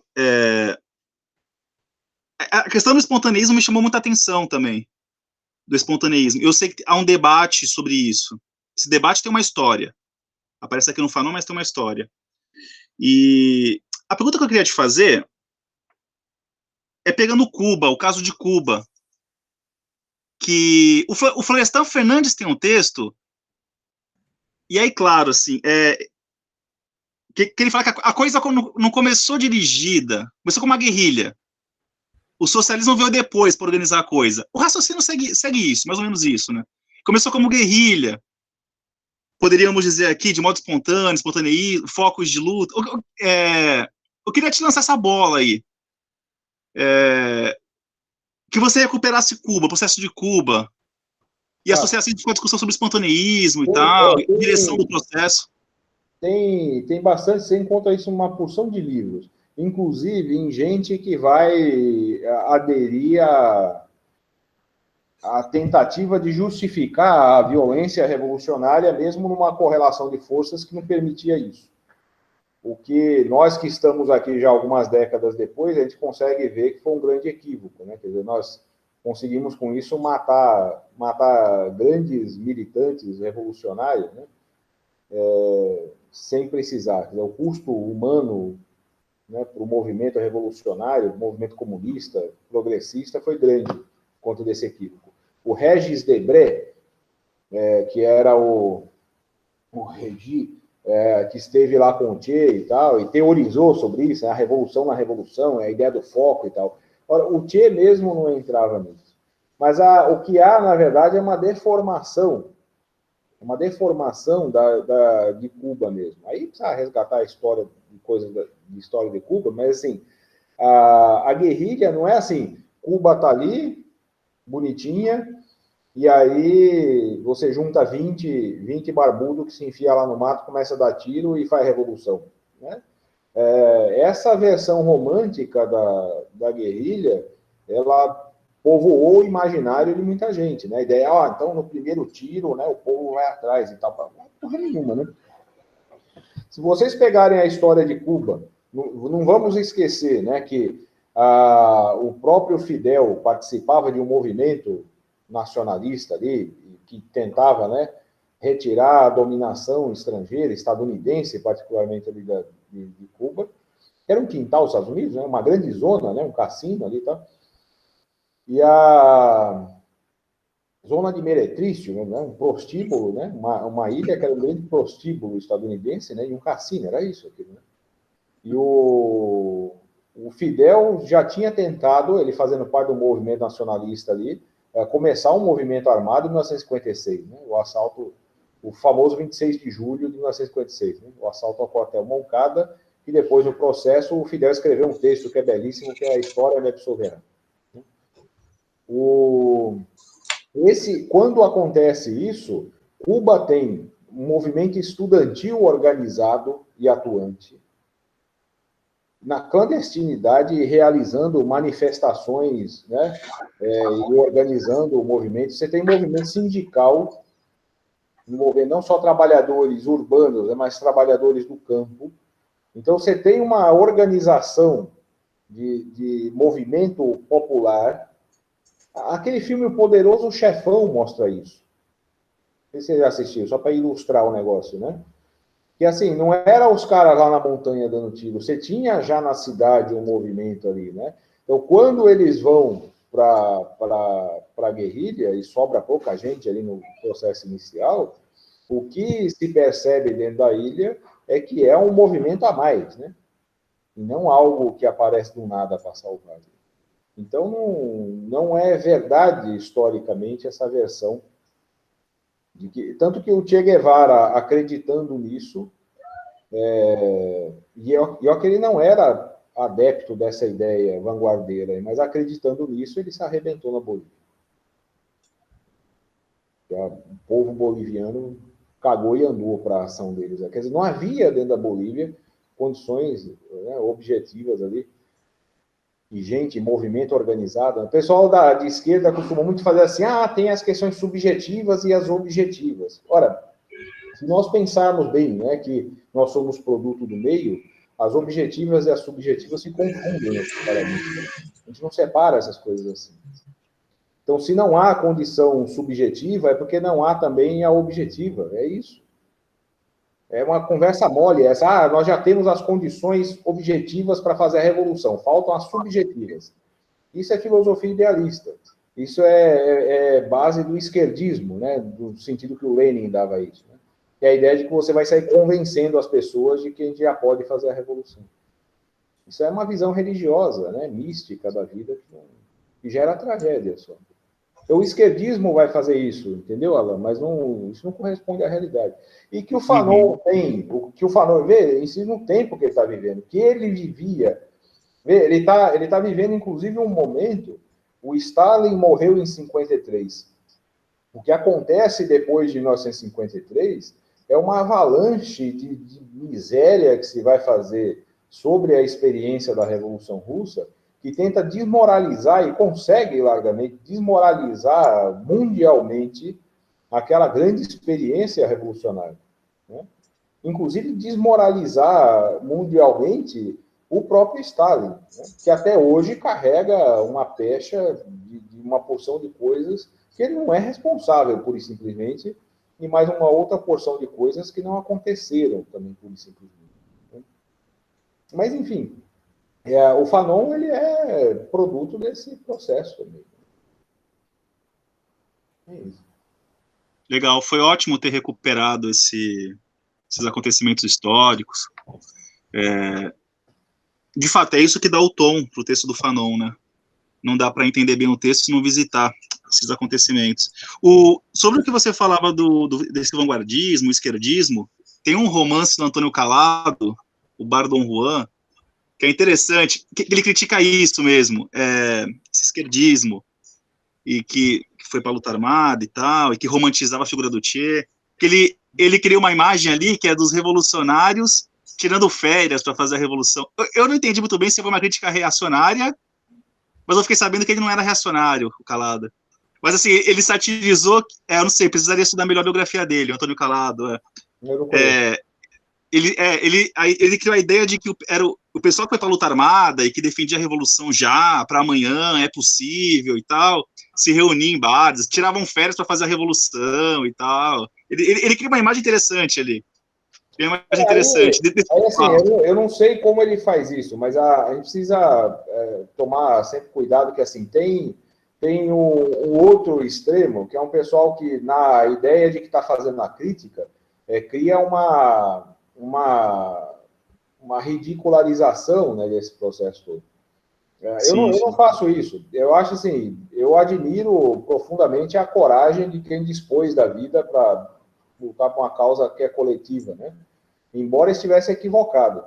A questão do espontaneísmo me chamou muita atenção também, do espontaneísmo. Eu sei que há um debate sobre isso. Esse debate tem uma história. Aparece aqui no Fanon, mas tem uma história. E a pergunta que eu queria te fazer é pegando Cuba, o caso de Cuba, que o Florestan Fernandes tem um texto, e aí, claro, assim, que ele fala que a coisa não começou dirigida, começou como uma guerrilha. O socialismo veio depois para organizar a coisa. O raciocínio segue isso, mais ou menos isso, né? Começou como guerrilha, poderíamos dizer aqui, de modo espontâneo, focos de luta. Eu queria te lançar essa bola aí. Que você recuperasse Cuba, o processo de Cuba, e associasse com a discussão sobre espontaneísmo e tal, direção do processo. Tem bastante, você encontra isso em uma porção de livros, inclusive em gente que vai aderir à tentativa de justificar a violência revolucionária, mesmo numa correlação de forças que não permitia isso. O que nós que estamos aqui já algumas décadas depois, a gente consegue ver que foi um grande equívoco, né? Quer dizer, nós conseguimos com isso matar grandes militantes revolucionários, né? Sem precisar. Quer dizer, o custo humano, né, para o movimento revolucionário, o movimento comunista, progressista, foi grande contra desse equívoco. O Regis Debray, que era o Regi, que esteve lá com o Che e tal, e teorizou sobre isso, a revolução na revolução, a ideia do foco e tal. Ora, o Che mesmo não entrava nisso. Mas o que há, na verdade, é uma deformação de Cuba mesmo. Aí precisa resgatar a história de história de Cuba, mas assim, a guerrilha não é assim, Cuba está ali, bonitinha, e aí você junta 20 barbudos que se enfia lá no mato, começa a dar tiro e faz revolução, né? Essa versão romântica da guerrilha, ela povoou o imaginário de muita gente, né? A ideia é, então no primeiro tiro, né, o povo vai atrás e tal. Não é porra nenhuma, né? Se vocês pegarem a história de Cuba, não vamos esquecer, né, que o próprio Fidel participava de um movimento nacionalista ali, que tentava, né, retirar a dominação estrangeira, estadunidense, particularmente ali de Cuba. Era um quintal dos Estados Unidos, né, uma grande zona, né, um cassino ali e tal. E a zona de Meretrício, né, um prostíbulo, né, uma ilha que era um grande prostíbulo estadunidense, né, e um cassino, era isso aqui, né? E o Fidel já tinha tentado, ele fazendo parte do movimento nacionalista ali, começar um movimento armado em 1956, né, o famoso 26 de julho de 1956, né, o assalto ao quartel Moncada, e depois no processo o Fidel escreveu um texto que é belíssimo, que é a História da Soberana. Quando acontece isso, Cuba tem um movimento estudantil organizado e atuante, na clandestinidade, realizando manifestações, né, e organizando o movimento. Você tem movimento sindical, envolvendo não só trabalhadores urbanos, né, mas trabalhadores do campo. Então, você tem uma organização de movimento popular. Aquele filme O Poderoso Chefão mostra isso. Não sei se você já assistiu, só para ilustrar o negócio, né? Que assim, não era os caras lá na montanha dando tiro, você tinha já na cidade um movimento ali, né? Então, quando eles vão para a guerrilha e sobra pouca gente ali no processo inicial, o que se percebe dentro da ilha é que é um movimento a mais, né? E não algo que aparece do nada para salvar. Então, não é verdade, historicamente, essa versão. Tanto que o Che Guevara, acreditando nisso, e eu que ele não era adepto dessa ideia vanguardeira, mas acreditando nisso, ele se arrebentou na Bolívia. O povo boliviano cagou e andou para a ação deles. Quer dizer, não havia dentro da Bolívia condições, né, objetivas ali, de gente, movimento organizado. O pessoal de esquerda costuma muito fazer assim, tem as questões subjetivas e as objetivas. Ora, se nós pensarmos bem, né, que nós somos produto do meio, as objetivas e as subjetivas se confundem necessariamente. A gente não separa essas coisas assim. Então, se não há condição subjetiva, é porque não há também a objetiva. É isso. É uma conversa mole essa. Nós já temos as condições objetivas para fazer a revolução. Faltam as subjetivas. Isso é filosofia idealista. Isso é base do esquerdismo, né? Do sentido que o Lenin dava isso. Né? que é a ideia de que você vai sair convencendo as pessoas de que a gente já pode fazer a revolução. Isso é uma visão religiosa, né, mística da vida, que gera tragédia só. Então, o esquerdismo vai fazer isso, entendeu, Alan? Mas isso não corresponde à realidade. E que o Fanon tem, que o Fanon vê, isso no tempo que ele está vivendo, que ele vivia, vê, ele tá vivendo, inclusive, um momento, o Stalin morreu em 53. O que acontece depois de 1953 é uma avalanche de miséria que se vai fazer sobre a experiência da Revolução Russa, que tenta desmoralizar, e consegue largamente desmoralizar mundialmente aquela grande experiência revolucionária, né? Inclusive desmoralizar mundialmente o próprio Stalin, né? Que até hoje carrega uma pecha de uma porção de coisas que ele não é responsável, pura e simplesmente, e mais uma outra porção de coisas que não aconteceram também, pura e simplesmente. Mas, enfim, o Fanon, ele é produto desse processo também. É isso. Legal, foi ótimo ter recuperado esses acontecimentos históricos. De fato, é isso que dá o tom para o texto do Fanon, né? Não dá para entender bem o texto se não visitar esses acontecimentos. Sobre o que você falava desse vanguardismo, esquerdismo, tem um romance do Antônio Calado, o Bar Dom Juan, que é interessante, que ele critica isso mesmo, esse esquerdismo, e que foi para a luta armada e tal, e que romantizava a figura do Che, que ele cria uma imagem ali que é dos revolucionários tirando férias para fazer a revolução. Eu não entendi muito bem se foi uma crítica reacionária, mas eu fiquei sabendo que ele não era reacionário, o Calado. Mas, assim, ele satirizou, eu não sei, precisaria estudar melhor a biografia dele, o Antônio Calado. Ele criou a ideia de que era o pessoal que foi para a luta armada e que defendia a revolução já, para amanhã, é possível e tal, se reunia em bares, tiravam férias para fazer a revolução e tal. Ele cria uma imagem interessante ali. Cria uma imagem interessante. Assim, eu não sei como ele faz isso, mas a gente precisa tomar sempre cuidado que, assim, tem um outro extremo, que é um pessoal que, na ideia de que está fazendo a crítica, cria uma ridicularização, né, desse processo todo. Eu não faço isso. Eu acho assim, eu admiro profundamente a coragem de quem dispôs da vida para lutar por uma causa que é coletiva, né? Embora estivesse equivocado.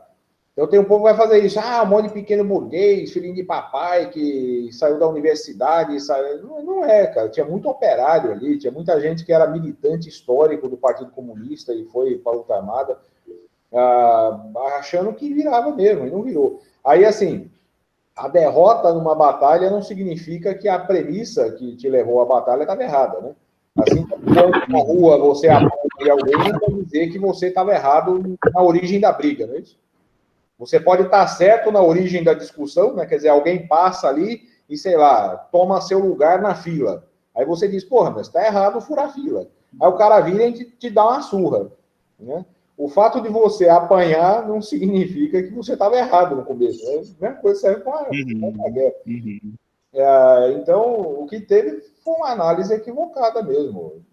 Então tem um povo que vai fazer isso, um monte de pequeno burguês, filhinho de papai, que saiu da universidade, não é, cara, tinha muito operário ali, tinha muita gente que era militante histórico do Partido Comunista e foi para a luta armada, achando que virava mesmo, e não virou. Aí, assim, a derrota numa batalha não significa que a premissa que te levou à batalha estava errada, né? Assim, quando na rua você apoia alguém, não quer dizer que você estava errado na origem da briga, não é isso? Você pode estar certo na origem da discussão, né? Quer dizer, alguém passa ali e, sei lá, toma seu lugar na fila. Aí você diz, porra, mas está errado furar fila. Aí o cara vira e te dá uma surra, né? O fato de você apanhar não significa que você estava errado no começo. Né? A mesma coisa serve com a guerra. Então, o que teve foi uma análise equivocada mesmo.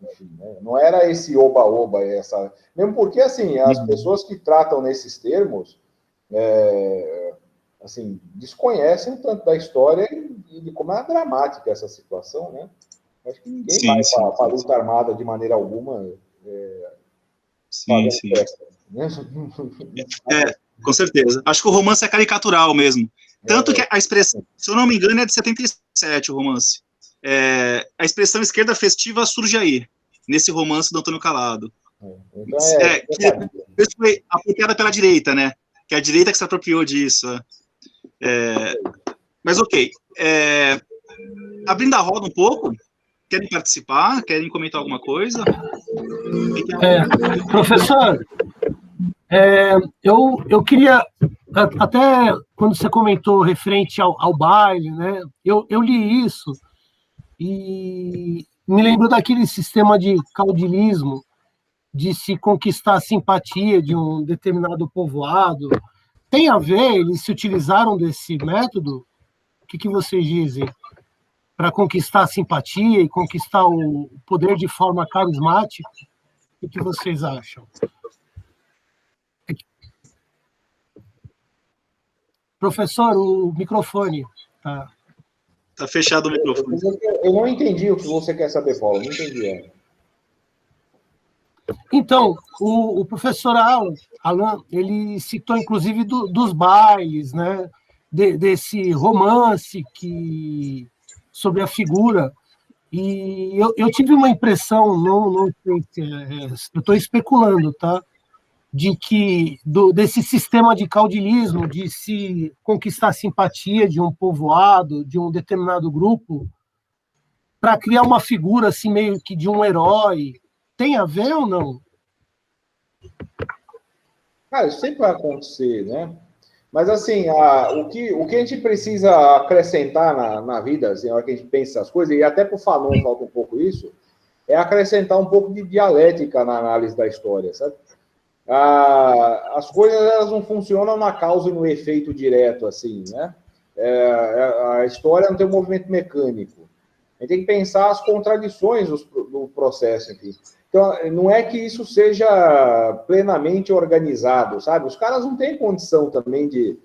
Enfim, né? Não era esse oba-oba, mesmo porque, assim, as pessoas que tratam nesses termos, assim, desconhecem tanto da história e de como é dramática essa situação, né? Acho que ninguém vai para a luta armada de maneira alguma. Sim. Festa, né? Com certeza. Acho que o romance é caricatural mesmo. Tanto que a expressão, se eu não me engano, é de 77, o romance. A expressão esquerda festiva surge aí, nesse romance do Antônio Calado. Então que foi apropriada pela direita, né? Que é a direita que se apropriou disso. Mas ok. Abrindo a roda um pouco, querem participar? Querem comentar alguma coisa? Professor, eu queria, até quando você comentou referente ao baile, né? Eu li isso e me lembrou daquele sistema de caudilismo, de se conquistar a simpatia de um determinado povoado. Tem a ver? Eles se utilizaram desse método? O que vocês dizem? Para conquistar a simpatia e conquistar o poder de forma carismática? O que vocês acham? Professor, o microfone. Tá fechado o microfone. Eu não entendi o que você quer saber, Paulo. Não entendi. Então, o professor Alan, ele citou, inclusive, dos bailes, né? Desse romance sobre a figura. E eu tive uma impressão, não sei se eu estou especulando, tá? De que desse sistema de caudilismo, de se conquistar a simpatia de um povoado, de um determinado grupo, para criar uma figura assim meio que de um herói, tem a ver ou não? Cara, isso sempre vai acontecer, né? Mas, assim, o que a gente precisa acrescentar na vida, assim, na hora que a gente pensa essas coisas, e até para o Fanon falta um pouco isso, é acrescentar um pouco de dialética na análise da história, sabe? As coisas, elas não funcionam na causa e no efeito direto, assim, né? A história não tem um movimento mecânico. A gente tem que pensar as contradições do processo aqui. Então, não é que isso seja plenamente organizado, sabe? Os caras não têm condição também de...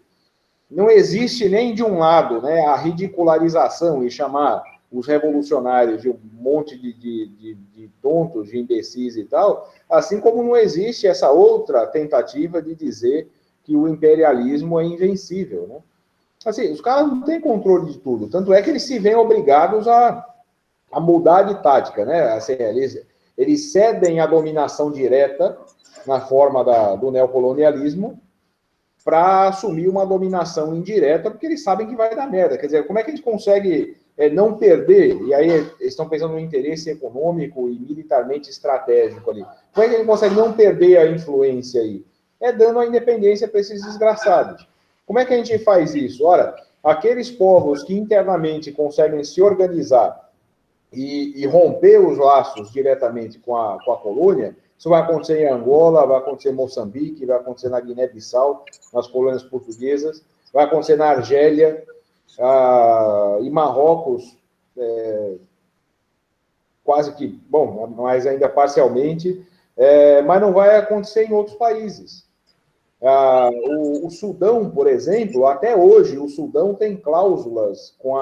Não existe nem de um lado, né, a ridicularização e chamar os revolucionários de um monte de tontos, de imbecis e tal, assim como não existe essa outra tentativa de dizer que o imperialismo é invencível, né? Assim, os caras não têm controle de tudo, tanto é que eles se veem obrigados a mudar de tática, né? Assim, eles cedem a dominação direta na forma do neocolonialismo para assumir uma dominação indireta, porque eles sabem que vai dar merda. Quer dizer, como é que a gente consegue não perder? E aí eles estão pensando no interesse econômico e militarmente estratégico ali. Como é que a gente consegue não perder a influência aí? É dando a independência para esses desgraçados. Como é que a gente faz isso? Ora, aqueles povos que internamente conseguem se organizar e romper os laços diretamente com a colônia, isso vai acontecer em Angola, vai acontecer em Moçambique, vai acontecer na Guiné-Bissau, nas colônias portuguesas, vai acontecer na Argélia, e Marrocos, quase que, bom, mas ainda parcialmente, mas não vai acontecer em outros países. O Sudão, por exemplo, até hoje, o Sudão tem cláusulas com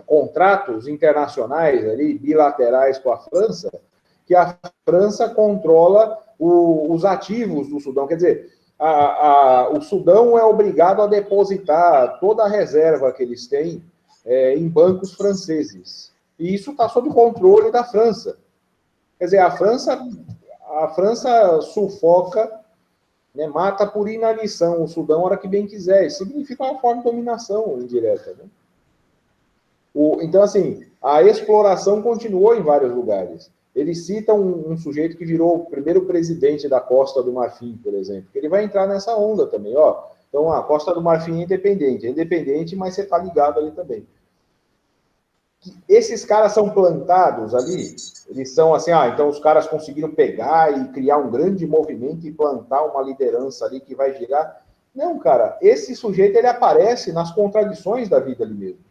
contratos internacionais ali, bilaterais com a França, que a França controla os ativos do Sudão. Quer dizer, o Sudão é obrigado a depositar toda a reserva que eles têm em bancos franceses. E isso está sob controle da França. Quer dizer, a França sufoca, né, mata por inanição o Sudão a hora que bem quiser. Isso significa uma forma de dominação indireta, né? Então, assim, a exploração continuou em vários lugares. Eles citam um sujeito que virou o primeiro presidente da Costa do Marfim, por exemplo, que ele vai entrar nessa onda também, ó. Então, a Costa do Marfim é independente, mas você está ligado ali também. Esses caras são plantados ali, eles são assim, então os caras conseguiram pegar e criar um grande movimento e plantar uma liderança ali que vai virar. Não, cara, esse sujeito, ele aparece nas contradições da vida ali mesmo.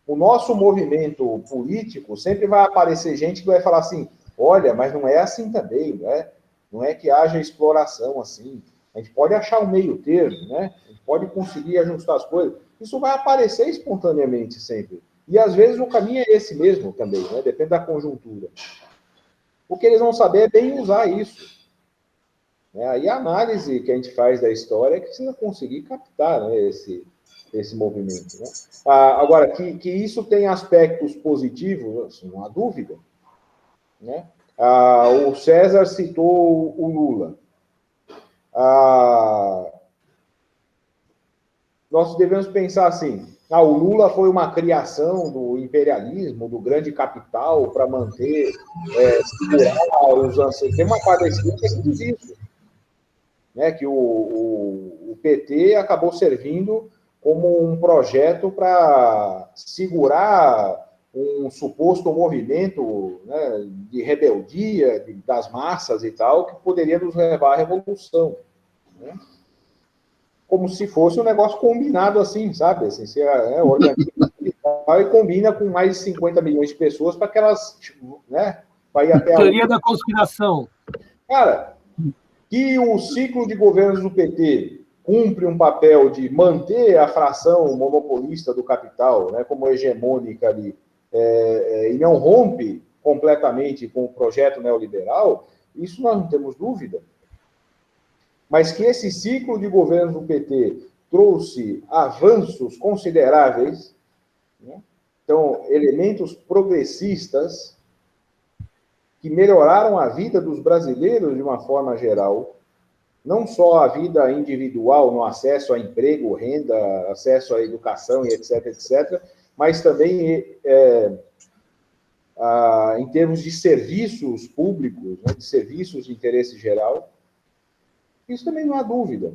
O nosso movimento político sempre vai aparecer gente que vai falar assim, olha, mas não é assim também, né? Não é que haja exploração assim. A gente pode achar um meio termo, né? A gente pode conseguir ajustar as coisas. Isso vai aparecer espontaneamente sempre. E, às vezes, o caminho é esse mesmo também, né? Depende da conjuntura. O que eles vão saber é bem usar isso. Aí a análise que a gente faz da história é que precisa conseguir captar, né, esse movimento, né? Agora, que isso tem aspectos positivos, não há dúvida, né? O César citou o Lula. Nós devemos pensar assim, o Lula foi uma criação do imperialismo, do grande capital, para manter, segurar os ancestrais. Tem uma parte da esquerda que diz isso, né, que o PT acabou servindo como um projeto para segurar um suposto movimento, né, de rebeldia das massas e tal, que poderia nos levar à revolução, né? Como se fosse um negócio combinado assim, sabe? Assim, você organiza e combina com mais de 50 milhões de pessoas para que elas, né, para ir até a Teoria da conspiração. Cara, que o ciclo de governos do PT cumpre um papel de manter a fração monopolista do capital, né, como hegemônica ali, e não rompe completamente com o projeto neoliberal, isso nós não temos dúvida. Mas que esse ciclo de governos do PT trouxe avanços consideráveis, né? Então, elementos progressistas que melhoraram a vida dos brasileiros de uma forma geral, não só a vida individual no acesso a emprego, renda, acesso à educação e etc., etc., mas também em termos de serviços públicos, né, de serviços de interesse geral. Isso também não há dúvida.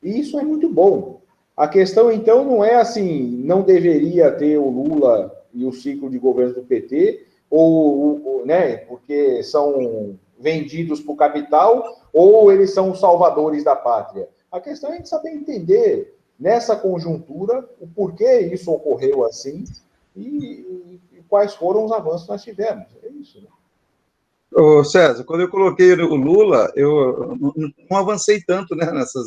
E isso é muito bom. A questão, então, não é assim, não deveria ter o Lula e o ciclo de governo do PT, né, porque são vendidos para o capital, ou eles são os salvadores da pátria. A questão é a gente saber entender, nessa conjuntura, o porquê isso ocorreu assim e quais foram os avanços que nós tivemos. É isso, né? Ô, César, quando eu coloquei o Lula, eu não avancei tanto, né, nessa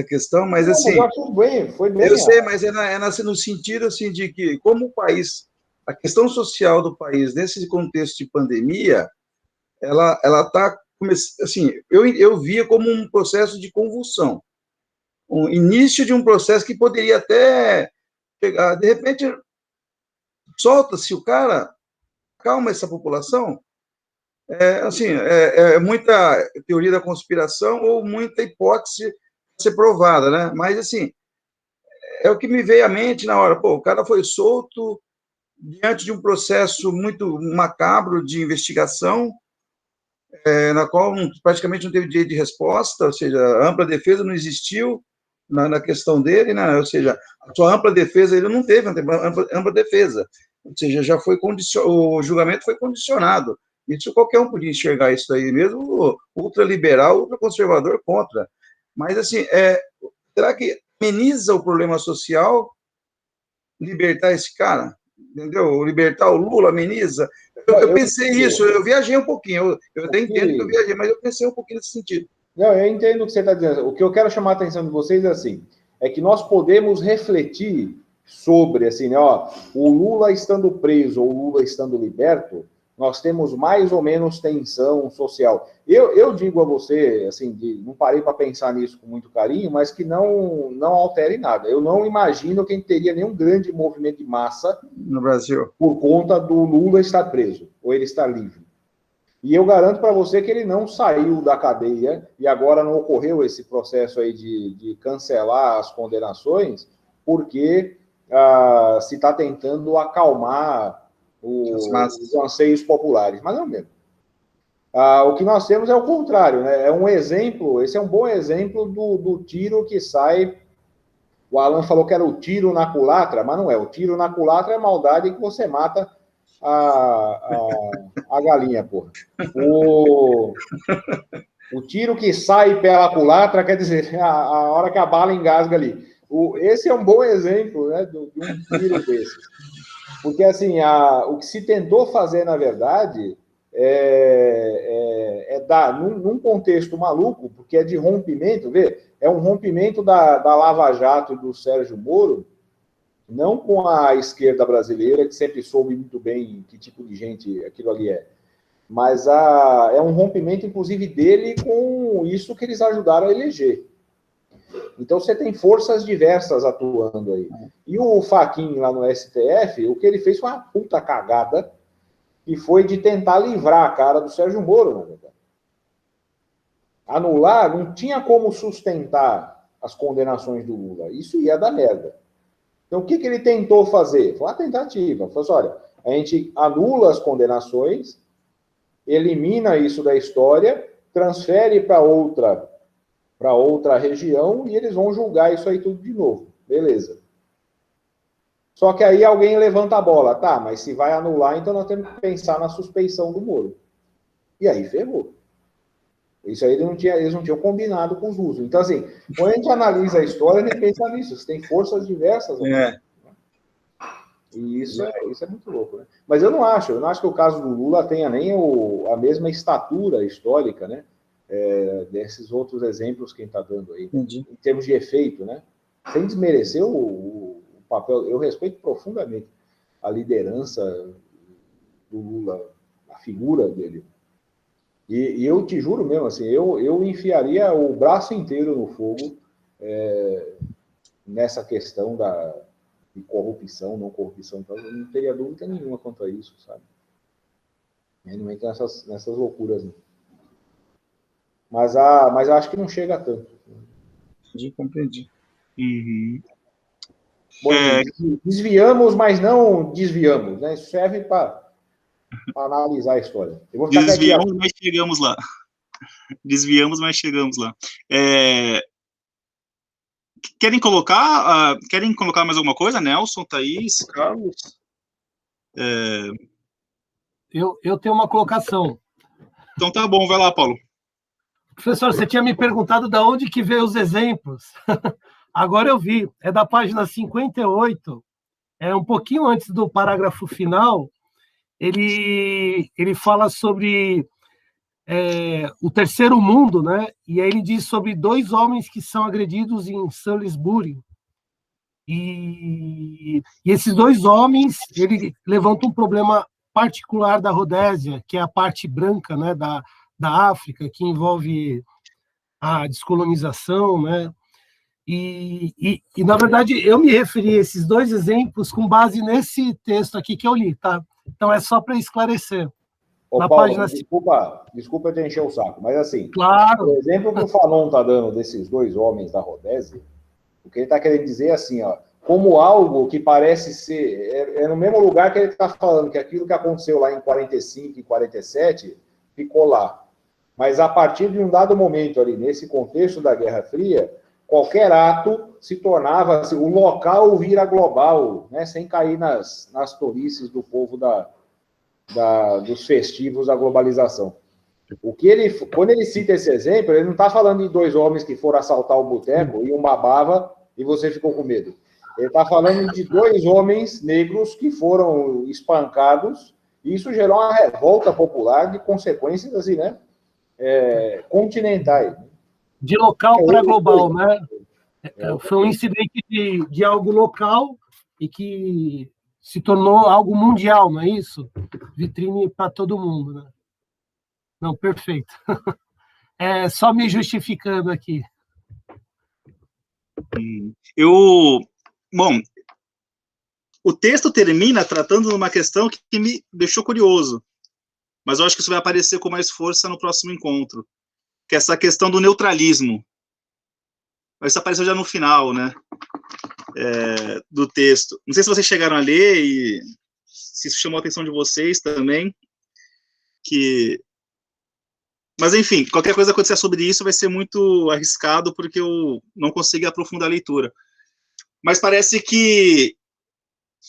questão, mas não, assim... Mas eu acho bem, foi bem. Eu sei, mas no sentido assim, de que, como o país, a questão social do país, nesse contexto de pandemia, ela está, assim, eu via como um processo de convulsão, um início de um processo que poderia até chegar, de repente, solta-se o cara, calma essa população, assim, muita teoria da conspiração ou muita hipótese a ser provada, né? Mas, assim, é o que me veio à mente na hora. Pô, o cara foi solto diante de um processo muito macabro de investigação, na qual praticamente não teve direito de resposta, ou seja, a ampla defesa não existiu na questão dele, né? Ou seja, a sua ampla defesa, ele não teve ampla defesa, ou seja, já foi o julgamento foi condicionado. Isso qualquer um podia enxergar isso aí, mesmo ultraliberal, ultraconservador contra. Mas, assim, será que ameniza o problema social libertar esse cara? Entendeu? Libertar o Lula, ameniza? Eu pensei isso, eu viajei um pouquinho, eu até entendo que eu viajei, mas eu pensei um pouquinho nesse sentido. Não, eu entendo o que você está dizendo. O que eu quero chamar a atenção de vocês é assim, é que nós podemos refletir sobre, assim, né, ó, o Lula estando preso ou o Lula estando liberto, nós temos mais ou menos tensão social. Eu digo a você, assim, não parei para pensar nisso com muito carinho, mas que não altere nada. Eu não imagino que a gente teria nenhum grande movimento de massa no Brasil por conta do Lula estar preso, ou ele estar livre. E eu garanto para você que ele não saiu da cadeia e agora não ocorreu esse processo aí de cancelar as condenações, porque se está tentando acalmar os anseios populares. Mas não mesmo. O que nós temos é o contrário, né? É um exemplo, esse é um bom exemplo do tiro que sai. O Alan falou que era o tiro na culatra, mas não é. O tiro na culatra é maldade que você mata a galinha, porra. O tiro que sai pela culatra, quer dizer, a hora que a bala engasga ali. Esse é um bom exemplo, né, de um tiro desse. Porque, assim, o que se tentou fazer, na verdade, é dar, num contexto maluco, porque é de rompimento, é um rompimento da Lava Jato e do Sérgio Moro, não com a esquerda brasileira, que sempre soube muito bem que tipo de gente aquilo ali é, mas é um rompimento, inclusive, dele com isso que eles ajudaram a eleger. Então, você tem forças diversas atuando aí. E o Fachin, lá no STF, o que ele fez foi uma puta cagada, que foi de tentar livrar a cara do Sérgio Moro, na verdade. Anular, não tinha como sustentar as condenações do Lula. Isso ia dar merda. Então, o que ele tentou fazer? Foi uma tentativa. Falou assim, olha, a gente anula as condenações, elimina isso da história, transfere para outra região e eles vão julgar isso aí tudo de novo. Beleza. Só que aí alguém levanta a bola. Tá, mas se vai anular, então nós temos que pensar na suspeição do Moro. E aí ferrou. Isso aí eles não tinham combinado com os russos. Então, assim, quando a gente analisa a história, a gente pensa nisso. Você tem forças diversas. E isso é muito louco, né? Mas eu não acho que o caso do Lula tenha nem a mesma estatura histórica, né? Desses outros exemplos que a gente está dando aí, Entendi. em termos de efeito, né? Sem desmerecer o papel, eu respeito profundamente a liderança do Lula, a figura dele. E eu te juro mesmo, assim, eu enfiaria o braço inteiro no fogo nessa questão de corrupção, não corrupção, então eu não teria dúvida nenhuma quanto a isso, sabe? Eu não entra nessas loucuras, não. Mas eu acho que não chega a tanto. Compreendi. Uhum. Bom, desviamos, mas não desviamos, né? Isso serve para analisar a história. Eu vou ficar Desviamos, mas chegamos lá. Desviamos, mas chegamos lá. Querem colocar mais alguma coisa? Nelson, Thaís, Carlos? Eu tenho uma colocação. Então tá bom, vai lá, Paulo. Professor, você tinha me perguntado de onde que veio os exemplos. Agora eu vi. É da página 58. É um pouquinho antes do parágrafo final. Ele fala sobre o terceiro mundo, né? E aí ele diz sobre 2 homens que são agredidos em Salisbury. E esses 2 homens, ele levanta um problema particular da Rodésia, que é a parte branca, né, da África, que envolve a descolonização, né? E, na verdade, eu me referi a esses 2 exemplos com base nesse texto aqui que eu li, tá? Então, é só para esclarecer. Ô, na Paulo, página... desculpa eu te encher o saco, mas assim, claro. O exemplo que o Fanon está dando desses 2 homens da Rodésia, o que ele está querendo dizer é assim, ó, como algo que parece ser... no mesmo lugar que ele está falando, que aquilo que aconteceu lá em 45 e 47 ficou lá. Mas a partir de um dado momento ali, nesse contexto da Guerra Fria, qualquer ato se tornava, assim, o local vira global, né, sem cair nas tolices do povo dos festivos da globalização. Quando ele cita esse exemplo, ele não está falando de 2 homens que foram assaltar o boteco e um babava e você ficou com medo. Ele está falando de 2 homens negros que foram espancados e isso gerou uma revolta popular de consequências assim, né? Continentais. De local para global, né? Foi um incidente de algo local e que se tornou algo mundial, não é isso? Vitrine para todo mundo, né? Não, perfeito. Só me justificando aqui. Bom, o texto termina tratando de uma questão que me deixou curioso, mas eu acho que isso vai aparecer com mais força no próximo encontro, que é essa questão do neutralismo. Isso apareceu já no final, né, do texto. Não sei se vocês chegaram a ler e se isso chamou a atenção de vocês também, mas, enfim, qualquer coisa que acontecer sobre isso vai ser muito arriscado, porque eu não consegui aprofundar a leitura. Mas parece que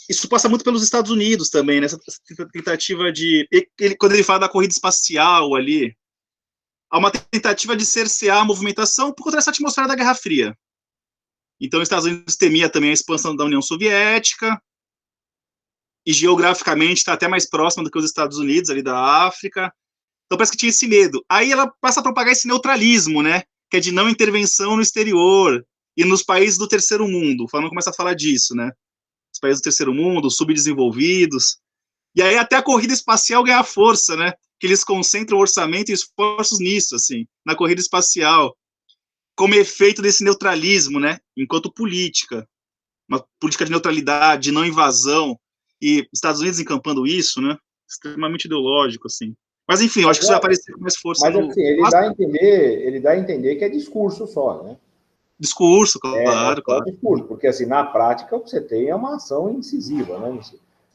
isso passa muito pelos Estados Unidos também, nessa tentativa de... quando ele fala da corrida espacial ali, há uma tentativa de cercear a movimentação por conta dessa atmosfera da Guerra Fria. Então, os Estados Unidos temia também a expansão da União Soviética, e geograficamente está até mais próxima do que os Estados Unidos, ali da África. Então, parece que tinha esse medo. Aí ela passa a propagar esse neutralismo, né, que é de não intervenção no exterior e nos países do terceiro mundo. O Fanon começa a falar disso, né? Os países do terceiro mundo, subdesenvolvidos. E aí até a corrida espacial ganha força, né? Que eles concentram orçamento e esforços nisso, assim, na corrida espacial, como efeito desse neutralismo, né? Enquanto política. Uma política de neutralidade, de não invasão. E Estados Unidos encampando isso, né? Extremamente ideológico, assim. Mas, enfim, eu acho que isso vai aparecer com mais força. Mas, assim, ele dá a entender que é discurso só, né? Discurso, claro, claro. Discurso, porque, assim, na prática, o que você tem é uma ação incisiva, né?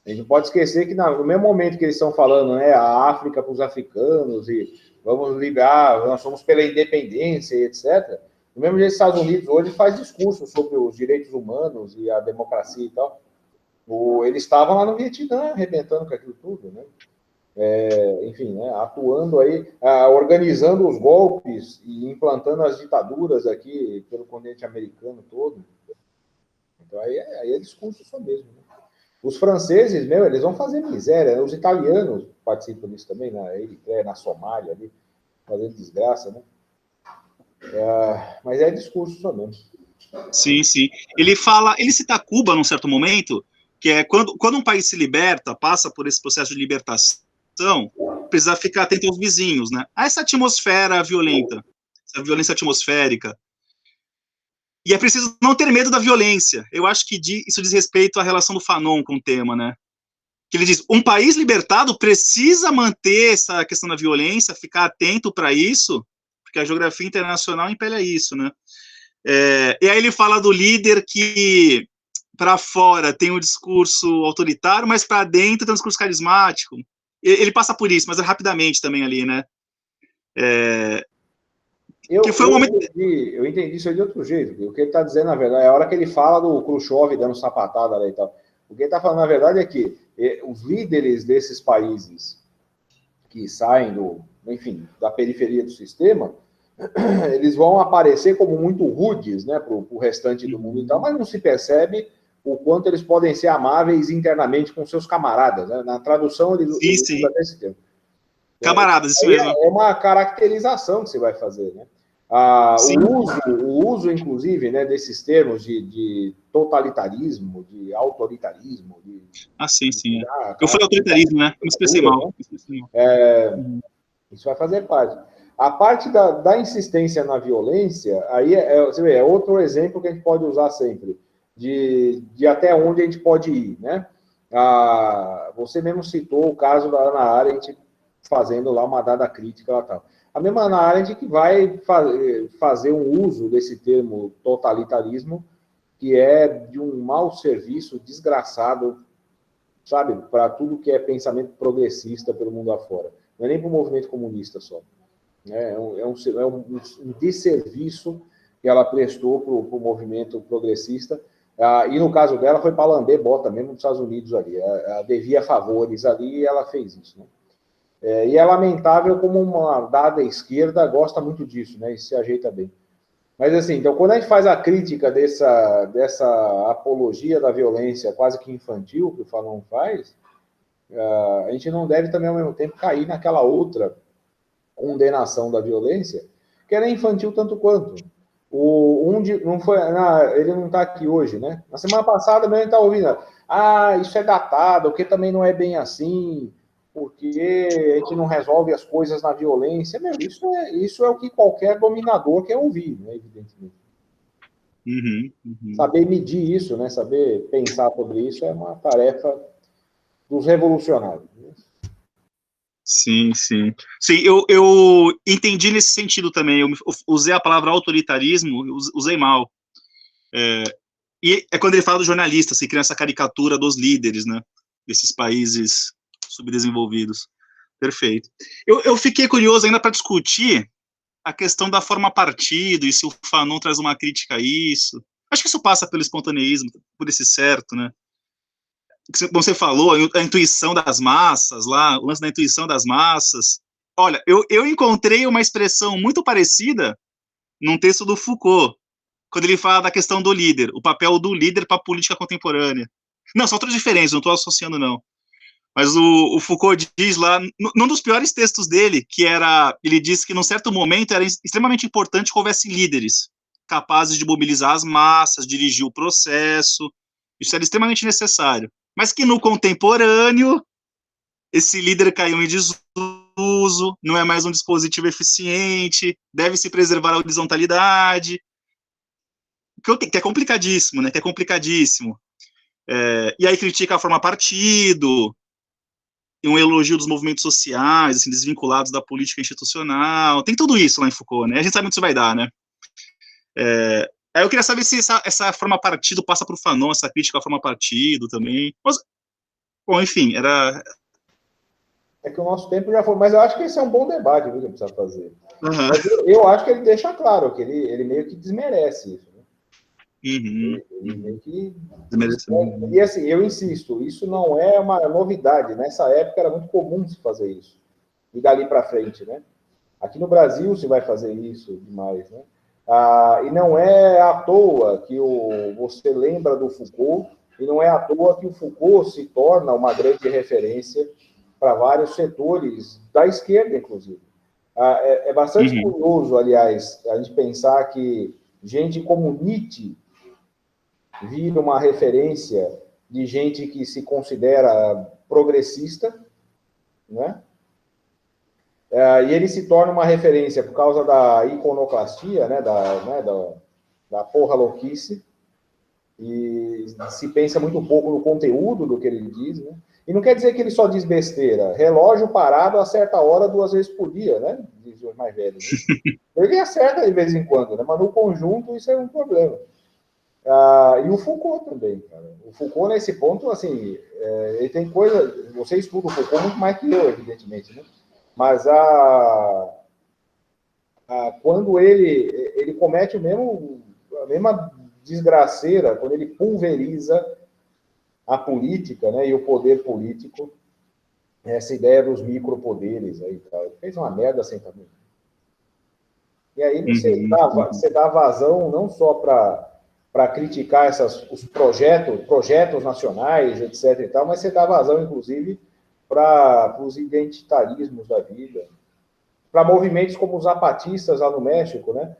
A gente não pode esquecer que, no mesmo momento que eles estão falando, né, a África para os africanos e vamos ligar, nós somos pela independência e etc., no mesmo jeito, os Estados Unidos hoje faz discurso sobre os direitos humanos e a democracia e tal. Eles estavam lá no Vietnã, arrebentando com aquilo tudo, né? Enfim, né, atuando aí, organizando os golpes e implantando as ditaduras aqui pelo continente americano todo. Então, aí é discurso só mesmo. Né? Os franceses, eles vão fazer miséria. Os italianos participam disso também, na Somália, ali, fazendo desgraça, né? Mas é discurso só mesmo. Sim, sim. Ele cita Cuba num certo momento, que é quando um país se liberta, passa por esse processo de libertação, precisa ficar atento aos vizinhos, né? A essa atmosfera violenta, essa violência atmosférica. E é preciso não ter medo da violência. Eu acho que isso diz respeito à relação do Fanon com o tema, né? Que ele diz, um país libertado precisa manter essa questão da violência, ficar atento para isso, porque a geografia internacional impele isso, né? E aí ele fala do líder que, para fora, tem um discurso autoritário, mas para dentro tem um discurso carismático. Ele passa por isso, mas é rapidamente também ali, né? Eu entendi isso aí de outro jeito. O que ele está dizendo, na verdade, é a hora que ele fala do Khrushchev dando sapatada ali e tal. O que ele está falando, na verdade, é que os líderes desses países que saem da periferia do sistema, eles vão aparecer como muito rudes, né, para o restante do mundo e tal, mas não se percebe o quanto eles podem ser amáveis internamente com seus camaradas, né? Na tradução, eles usam esse termo. Camaradas, isso mesmo. É uma caracterização que você vai fazer, né? O uso, inclusive, né, desses termos de totalitarismo, de autoritarismo. Sim. Eu falei autoritarismo, né? Eu me expressei mal. Isso vai fazer parte. A parte da insistência na violência, aí você vê, é outro exemplo que a gente pode usar sempre, de até onde a gente pode ir, né? Você mesmo citou o caso da Hannah Arendt fazendo lá uma dada crítica lá tal. A mesma Hannah Arendt que vai fazer um uso desse termo totalitarismo, que é de um mau serviço desgraçado, sabe, para tudo que é pensamento progressista pelo mundo afora. Não é nem para o movimento comunista só. É um desserviço que ela prestou para o movimento progressista. E no caso dela foi para lamber bota mesmo nos Estados Unidos ali. Ela devia favores ali e ela fez isso, né? E é lamentável como uma dada esquerda gosta muito disso, né? E se ajeita bem. Mas assim, então quando a gente faz a crítica dessa apologia da violência quase que infantil que o Fanon faz, a gente não deve também ao mesmo tempo cair naquela outra condenação da violência, que era infantil tanto quanto. Ele não está aqui hoje, né? Na semana passada mesmo a gente está ouvindo, isso é datado, porque também não é bem assim, porque a gente não resolve as coisas na violência. Isso é o que qualquer dominador quer ouvir, né, evidentemente. Saber medir isso, né, saber pensar sobre isso é uma tarefa dos revolucionários. Sim, eu entendi nesse sentido também. Eu usei a palavra autoritarismo, usei mal. E é quando ele fala dos jornalistas, que cria essa caricatura dos líderes, né, desses países subdesenvolvidos. Perfeito. Eu fiquei curioso ainda para discutir a questão da forma partido e se o Fanon traz uma crítica a isso. Acho que isso passa pelo espontaneísmo, por esse certo, né? Você falou, a intuição das massas lá, o lance da intuição das massas. Olha, eu encontrei uma expressão muito parecida num texto do Foucault, quando ele fala da questão do líder, o papel do líder para a política contemporânea. Não, são outras diferentes, não estou associando, não. Mas o Foucault diz lá, num dos piores textos dele, ele disse que num certo momento era extremamente importante que houvesse líderes capazes de mobilizar as massas, dirigir o processo, isso era extremamente necessário. Mas que no contemporâneo, esse líder caiu em desuso, não é mais um dispositivo eficiente, deve-se preservar a horizontalidade, que é complicadíssimo, né? Que é complicadíssimo. E aí critica a forma partido, e um elogio dos movimentos sociais, assim, desvinculados da política institucional, tem tudo isso lá em Foucault, né? A gente sabe onde isso vai dar, né? Aí eu queria saber se essa forma partido passa para o Fanon, essa crítica à forma partido também. Mas, bom, enfim, era... É que o nosso tempo já foi, mas eu acho que esse é um bom debate, viu, que precisa fazer. Mas eu acho que ele deixa claro que ele meio que desmerece isso. Né? Ele meio que desmerece. E assim, eu insisto, isso não é uma novidade. Nessa época era muito comum se fazer isso. E dali para frente, né? Aqui no Brasil se vai fazer isso demais, né? E não é à toa que você lembra do Foucault E não é à toa que o Foucault se torna uma grande referência para vários setores da esquerda, inclusive. É bastante curioso, aliás, a gente pensar que gente como Nietzsche vira uma referência de gente que se considera progressista, né? E ele se torna uma referência por causa da iconoclastia, né? Da porra louquice, e se pensa muito pouco no conteúdo do que ele diz, né? E não quer dizer que ele só diz besteira. Relógio parado a certa hora 2 vezes por dia, né? Diz os mais velhos. Né? Ele acerta de vez em quando, né? Mas no conjunto isso é um problema. E o Foucault também, cara. O Foucault, nesse ponto, assim, ele tem coisa... Você estuda o Foucault muito mais que eu, evidentemente, né? Mas quando ele comete a mesma desgraceira, quando ele pulveriza a política, né, e o poder político, essa ideia dos micropoderes aí, tá? Ele fez uma merda sem tamanho. E aí você dá vazão não só para criticar os projetos nacionais, etc. e tal, mas você dá vazão, inclusive, para os identitarismos da vida, para movimentos como os zapatistas lá no México, né?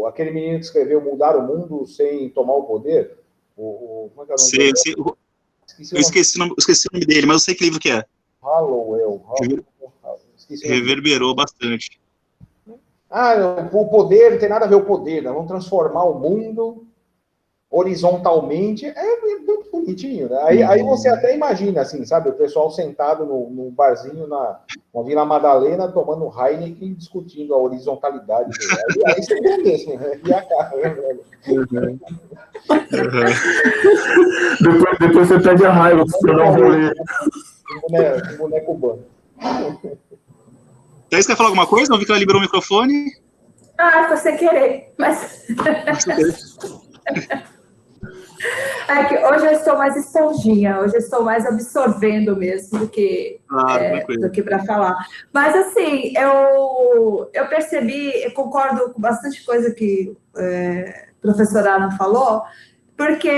Aquele menino que escreveu Mudar o Mundo sem tomar o poder. Como é que é o nome dele? Eu esqueci o nome dele, mas eu sei que livro que é. Hallowell. Reverberou bastante. O poder, não tem nada a ver com o poder, nós vamos transformar o mundo horizontalmente, muito bonitinho, né? Aí você até imagina, assim, sabe, o pessoal sentado no barzinho na Vila Madalena, tomando Heineken, discutindo a horizontalidade. Aí você vê mesmo, né? E a cara, né, velho? Depois você pega a raiva, você dá um rolê. Um boneco bom. Thaís, quer falar alguma coisa? Não vi que ela liberou o microfone. Foi sem querer, mas... que hoje eu estou mais esponjinha, hoje eu estou mais absorvendo mesmo do que para falar. Mas, assim, eu percebi, eu concordo com bastante coisa que a professora Ana falou, porque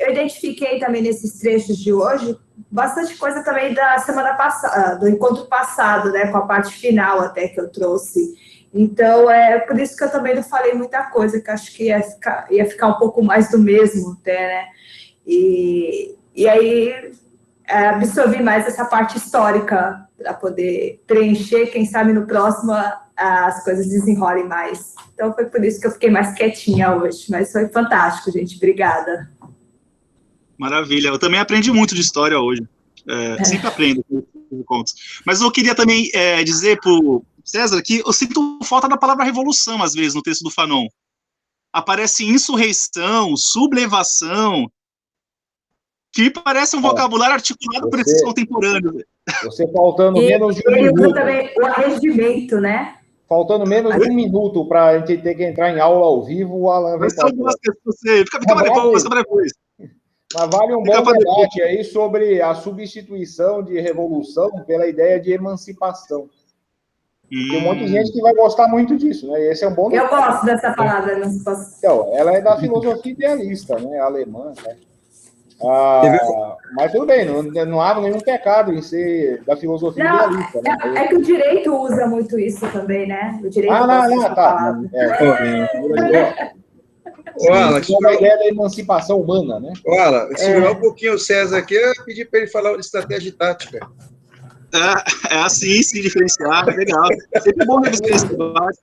eu identifiquei também nesses trechos de hoje bastante coisa também da semana passada, do encontro passado, né, com a parte final até que eu trouxe. Então, por isso que eu também não falei muita coisa, que acho que ia ficar um pouco mais do mesmo até, né? E aí absorvi mais essa parte histórica para poder preencher, quem sabe no próximo as coisas desenrolem mais. Então, foi por isso que eu fiquei mais quietinha hoje, mas foi fantástico, gente. Obrigada. Maravilha. Eu também aprendi muito de história hoje. Sempre aprendo com contos. Mas eu queria também dizer para o César que eu sinto falta da palavra revolução, às vezes, no texto do Fanon. Aparece insurreição, sublevação, que me parece um vocabulário articulado por esses contemporâneos. Você faltando menos de um minuto. Também o arregimento, né? Faltando menos de um minuto para a gente ter que entrar em aula ao vivo, o Alan vai falar. Fica para depois. Mas vale um bom debate aí sobre a substituição de revolução pela ideia de emancipação. Tem um monte de gente que vai gostar muito disso, né? E esse é um bom debate. Eu gosto dessa palavra, emancipação. Então, ela é da filosofia idealista, né? Alemã, né? Mas tudo bem, não há nenhum pecado em ser da filosofia idealista. Né? É que o direito usa muito isso também, né? O direito tá. Olha, a ideia da emancipação humana, né? Olha, segurar um pouquinho o César aqui, eu pedi para ele falar de estratégia tática. Assim, se diferenciar, legal. É sempre bom revisar esse debate.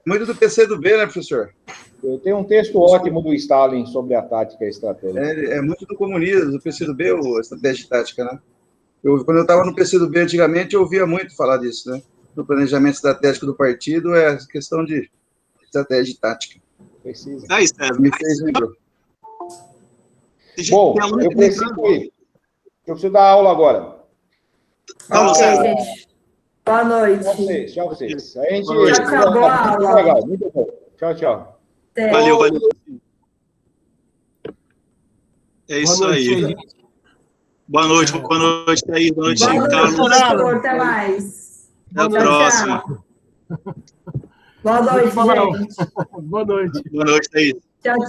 Muito do PCdoB, né, professor? Eu tenho um texto ótimo do Stalin sobre a tática e a estratégia. É muito do comunismo, do PCdoB, a estratégia tática, né? Quando eu estava no PCdoB antigamente, eu ouvia muito falar disso, né? No planejamento estratégico do partido, é a questão de estratégia e tática. Precisa. Me fez lembrar. Bom, eu preciso ir. Eu preciso dar aula agora. Gente. Boa noite. Tchau, vocês. A gente... Tchau, boa aula. Legal, muito bom. Tchau. Valeu. É isso aí. Boa noite, Thaís. Boa noite, Carlos. Até mais. Até a próxima. Boa noite, gente. Boa noite. Boa noite, Thaís.